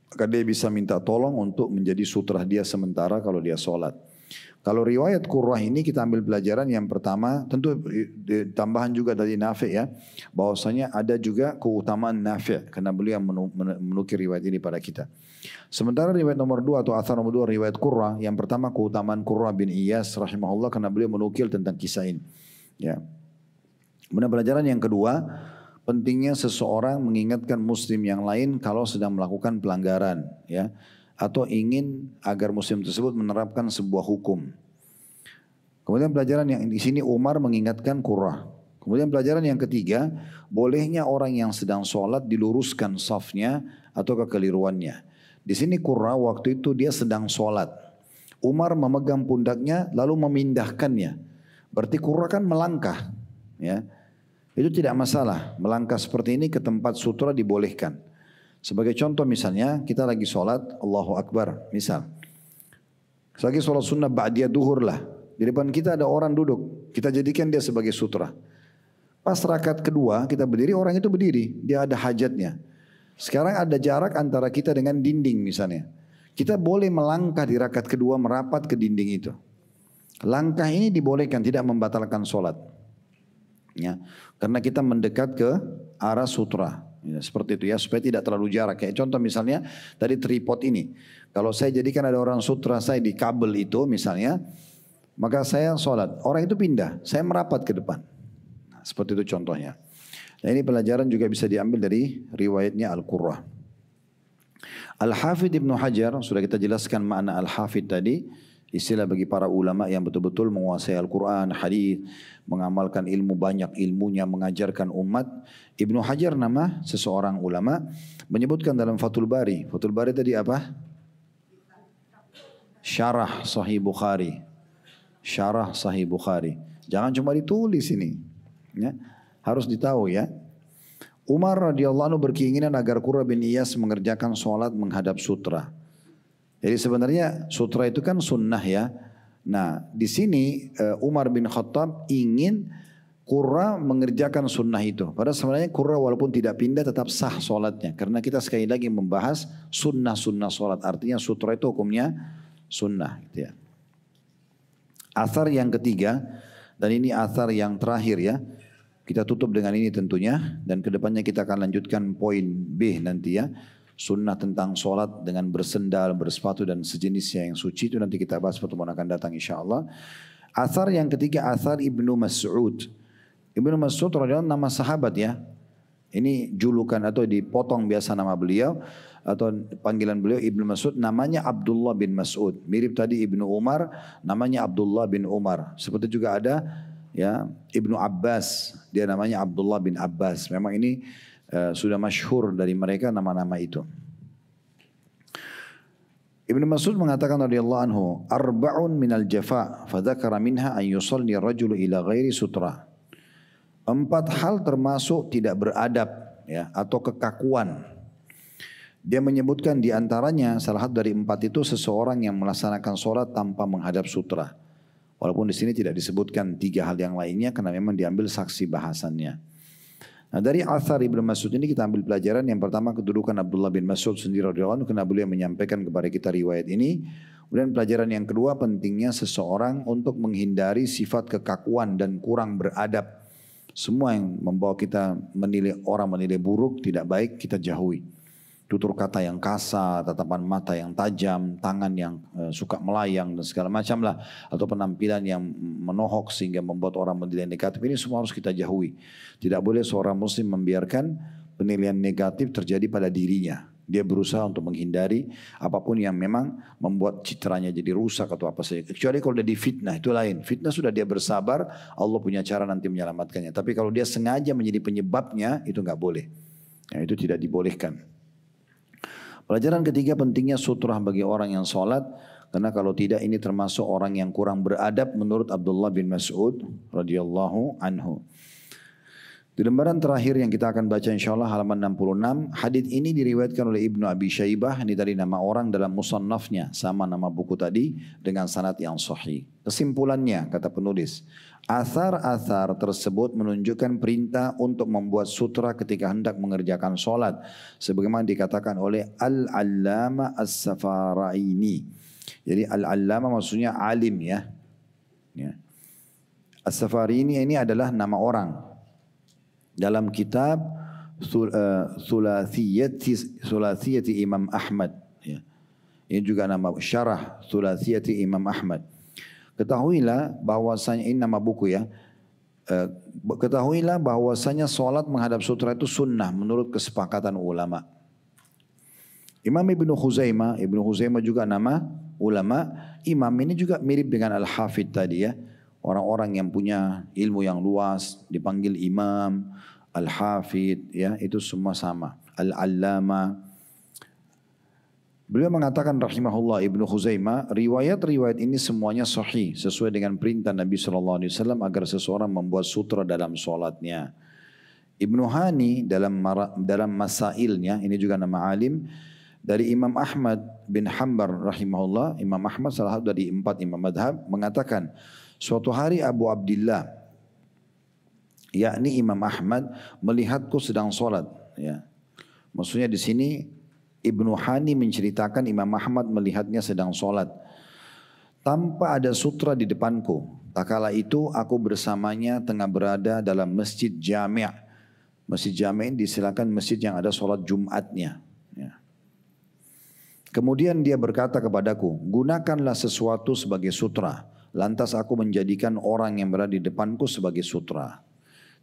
maka dia bisa minta tolong untuk menjadi sutra dia sementara kalau dia sholat. Kalau riwayat Qurrah ini kita ambil pelajaran yang pertama, tentu tambahan juga dari Nafi' ya, bahwasanya ada juga keutamaan Nafi' karena beliau yang menukir riwayat ini pada kita. Sementara riwayat nomor 2 atau athar nomor 2 riwayat Qurrah, yang pertama keutamaan Qurrah bin Iyas rahimahullah karena beliau menukil tentang kisah ini. Ya. Kemudian pelajaran yang kedua, pentingnya seseorang mengingatkan muslim yang lain kalau sedang melakukan pelanggaran ya, atau ingin agar muslim tersebut menerapkan sebuah hukum. Kemudian pelajaran yang di sini Umar mengingatkan Qurrah. Kemudian pelajaran yang ketiga, bolehnya orang yang sedang sholat diluruskan safnya atau kekeliruannya. Di sini Qurrah waktu itu dia sedang sholat. Umar memegang pundaknya lalu memindahkannya. Berarti Qurrah kan melangkah. Ya. Itu tidak masalah. Melangkah seperti ini ke tempat sutra dibolehkan. Sebagai contoh misalnya kita lagi sholat Allahu Akbar misal. Lagi sholat sunnah ba'diyah duhur lah. Di depan kita ada orang duduk. Kita jadikan dia sebagai sutra. Pas rakaat kedua kita berdiri, orang itu berdiri. Dia ada hajatnya. Sekarang ada jarak antara kita dengan dinding misalnya. Kita boleh melangkah di rakaat kedua merapat ke dinding itu. Langkah ini dibolehkan, tidak membatalkan sholat. Ya, karena kita mendekat ke arah sutra. Ya, seperti itu ya, supaya tidak terlalu jarak. Kayak contoh misalnya dari tripod ini. Kalau saya jadikan ada orang sutra saya di kabel itu misalnya, maka saya sholat. Orang itu pindah, saya merapat ke depan. Nah, seperti itu contohnya. Nah, ini pelajaran juga bisa diambil dari riwayatnya Al-Qurrah. Al-Hafidh Ibnu Hajar, sudah kita jelaskan makna Al-Hafidh tadi. Istilah bagi para ulama yang betul-betul menguasai Al-Quran, hadis, mengamalkan ilmu banyak ilmunya, mengajarkan umat. Ibnu Hajar nama seseorang ulama menyebutkan dalam Fathul Bari. Fathul Bari tadi apa? Syarah Sahih Bukhari. Syarah Sahih Bukhari. Jangan cuma ditulis ini. Ya, harus ditahu ya. Umar radhiyallahu anhu berkeinginan agar Qurrah bin Iyas mengerjakan sholat menghadap sutra. Jadi sebenarnya sutra itu kan sunnah ya. Nah di sini Umar bin Khattab ingin Qurrah mengerjakan sunnah itu. Padahal sebenarnya Qurrah walaupun tidak pindah tetap sah sholatnya. Karena kita sekali lagi membahas sunnah-sunnah sholat. Artinya sutra itu hukumnya sunnah. Gitu ya. Athar yang ketiga, dan ini athar yang terakhir ya. Kita tutup dengan ini tentunya. Dan kedepannya kita akan lanjutkan poin B nanti ya. Sunnah tentang sholat dengan bersendal, bersepatu dan sejenisnya yang suci itu nanti kita bahas pertemuan akan datang insyaAllah. Athar yang ketiga, athar Ibnu Mas'ud. Ibnu Mas'ud radhiyallahu anhu nama sahabat ya. Ini julukan atau dipotong biasa nama beliau atau panggilan beliau Ibnu Mas'ud, namanya Abdullah bin Mas'ud. Mirip tadi Ibnu Umar, namanya Abdullah bin Umar. Seperti juga ada ya Ibnu Abbas, dia namanya Abdullah bin Abbas. Memang ini sudah masyhur dari mereka nama-nama itu. Ibnu Mas'ud mengatakan radhiyallahu anhu, arba'un minal jafa, fadzakara minha an yusalli ar-rajulu ila ghairi sutra. 4 hal termasuk tidak beradab ya atau kekakuan. Dia menyebutkan di antaranya salah satu dari 4 itu seseorang yang melaksanakan sholat tanpa menghadap sutra. Walaupun di sini tidak disebutkan 3 hal yang lainnya karena memang diambil saksi bahasannya. Nah dari athar Ibnu Mas'ud ini kita ambil pelajaran. Yang pertama kedudukan Abdullah bin Mas'ud sendiri radhiyallahu anhu karena beliau menyampaikan kepada kita riwayat ini. Kemudian pelajaran yang kedua pentingnya seseorang untuk menghindari sifat kekakuan dan kurang beradab. Semua yang membawa kita menilai orang menilai buruk tidak baik kita jauhi. Tutur kata yang kasar, tatapan mata yang tajam, tangan yang suka melayang dan segala macam lah. Atau penampilan yang menohok sehingga membuat orang menilai negatif. Ini semua harus kita jauhi. Tidak boleh seorang muslim membiarkan penilaian negatif terjadi pada dirinya. Dia berusaha untuk menghindari apapun yang memang membuat citranya jadi rusak atau apa saja. Kecuali kalau dia difitnah itu lain. Fitnah sudah dia bersabar, Allah punya cara nanti menyelamatkannya. Tapi kalau dia sengaja menjadi penyebabnya itu nggak boleh. Nah, itu tidak dibolehkan. Pelajaran ketiga pentingnya sutrah bagi orang yang sholat. Karena kalau tidak ini termasuk orang yang kurang beradab menurut Abdullah bin Mas'ud radhiyallahu anhu. Di lembaran terakhir yang kita akan baca insyaAllah halaman 66. Hadis ini diriwayatkan oleh Ibnu Abi Syaibah. Ini dari nama orang dalam musannafnya. Sama nama buku tadi dengan sanad yang sahih. Kesimpulannya kata penulis. Athar-athar tersebut menunjukkan perintah untuk membuat sutra ketika hendak mengerjakan sholat. Sebagaimana dikatakan oleh Al-Allama As-Safaraini. Jadi Al-Allama maksudnya alim ya. As-Safarini ini adalah nama orang. Dalam kitab Thulathiyati Imam Ahmad. Ya. Ini juga nama syarah Thulathiyati Imam Ahmad. Ketahuilah bahwasanya ini nama buku ya. Ketahuilah bahwasanya solat menghadap sutra itu sunnah menurut kesepakatan ulama. Imam Ibnu Khuzaimah juga nama ulama. Imam ini juga mirip dengan Al-Hafidh tadi ya. Orang-orang yang punya ilmu yang luas dipanggil imam, al-hafidh, ya itu semua sama. Al-allama. Beliau mengatakan rahimahullah Ibnu Khuzaimah, riwayat-riwayat ini semuanya sahih sesuai dengan perintah Nabi SAW agar seseorang membuat sutra dalam solatnya. Ibnu Hani dalam masailnya, ini juga nama alim, dari Imam Ahmad bin Hanbal rahimahullah, Imam Ahmad salah satu dari 4 imam madhab mengatakan, suatu hari Abu Abdillah, yakni Imam Ahmad melihatku sedang solat. Ya. Maksudnya di sini Ibnu Hani menceritakan Imam Ahmad melihatnya sedang solat. Tanpa ada sutra di depanku. Tak kala itu aku bersamanya tengah berada dalam masjid jami'. Masjid jami' disilakan masjid yang ada solat Jumatnya. Ya. Kemudian dia berkata kepadaku, gunakanlah sesuatu sebagai sutra. Lantas aku menjadikan orang yang berada di depanku sebagai sutra.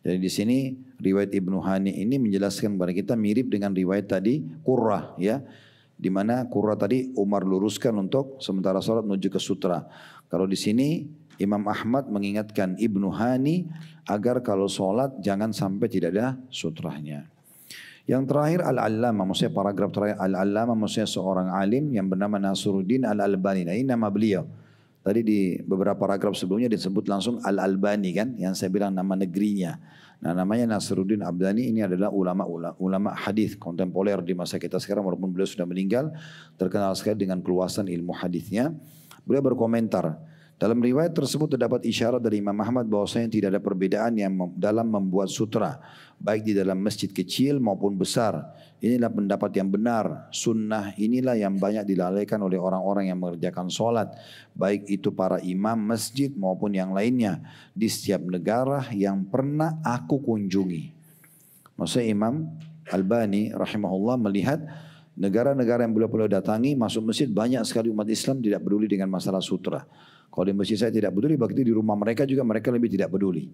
Jadi di sini riwayat Ibnu Hani ini menjelaskan kepada kita mirip dengan riwayat tadi Qurrah ya. Di mana Qurrah tadi Umar luruskan untuk sementara salat menuju ke sutra. Kalau di sini Imam Ahmad mengingatkan Ibnu Hani agar kalau salat jangan sampai tidak ada sutranya. Yang terakhir Al-Allama, maksudnya paragraf terakhir Al-Allama maksudnya seorang alim yang bernama Nasruddin Al-Albani. Nah, ini nama beliau. Tadi di beberapa paragraf sebelumnya disebut langsung Al-Albani kan, yang saya bilang nama negerinya. Nah namanya Nasruddin Albani, ini adalah ulama hadis kontemporer di masa kita sekarang walaupun beliau sudah meninggal, terkenal sekali dengan keluasan ilmu hadisnya. Beliau berkomentar, dalam riwayat tersebut terdapat isyarat dari Imam Ahmad bahwasanya tidak ada perbedaan yang dalam membuat sutra, baik di dalam masjid kecil maupun besar. Inilah pendapat yang benar. Sunnah inilah yang banyak dilalaikan oleh orang-orang yang mengerjakan sholat, baik itu para imam masjid maupun yang lainnya di setiap negara yang pernah aku kunjungi. Maksudnya Imam Albani rahimahullah melihat negara-negara yang beliau datangi masuk masjid banyak sekali umat Islam tidak peduli dengan masalah sutra. Kalau di masjid saya tidak peduli, berarti di rumah mereka juga mereka lebih tidak peduli.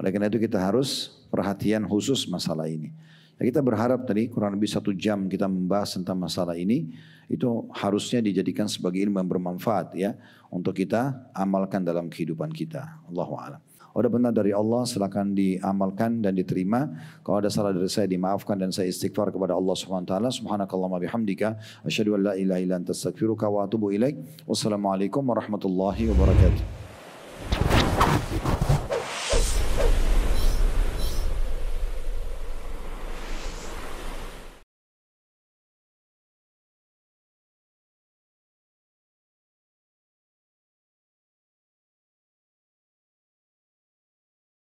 Oleh karena itu kita harus perhatian khusus masalah ini. Ya, kita berharap tadi kurang lebih 1 jam kita membahas tentang masalah ini. Itu harusnya dijadikan sebagai ilmu yang bermanfaat ya. Untuk kita amalkan dalam kehidupan kita. Allahu a'lam. Ada benar dari Allah silakan diamalkan dan diterima. Kalau ada salah dari saya dimaafkan dan saya istighfar kepada Allah Subhanahu wa taala. Subhanakallahumma bihamdika asyhadu an la ilaha illa anta astaghfiruka wa atubu ilaik. Wassalamualaikum warahmatullahi wabarakatuh.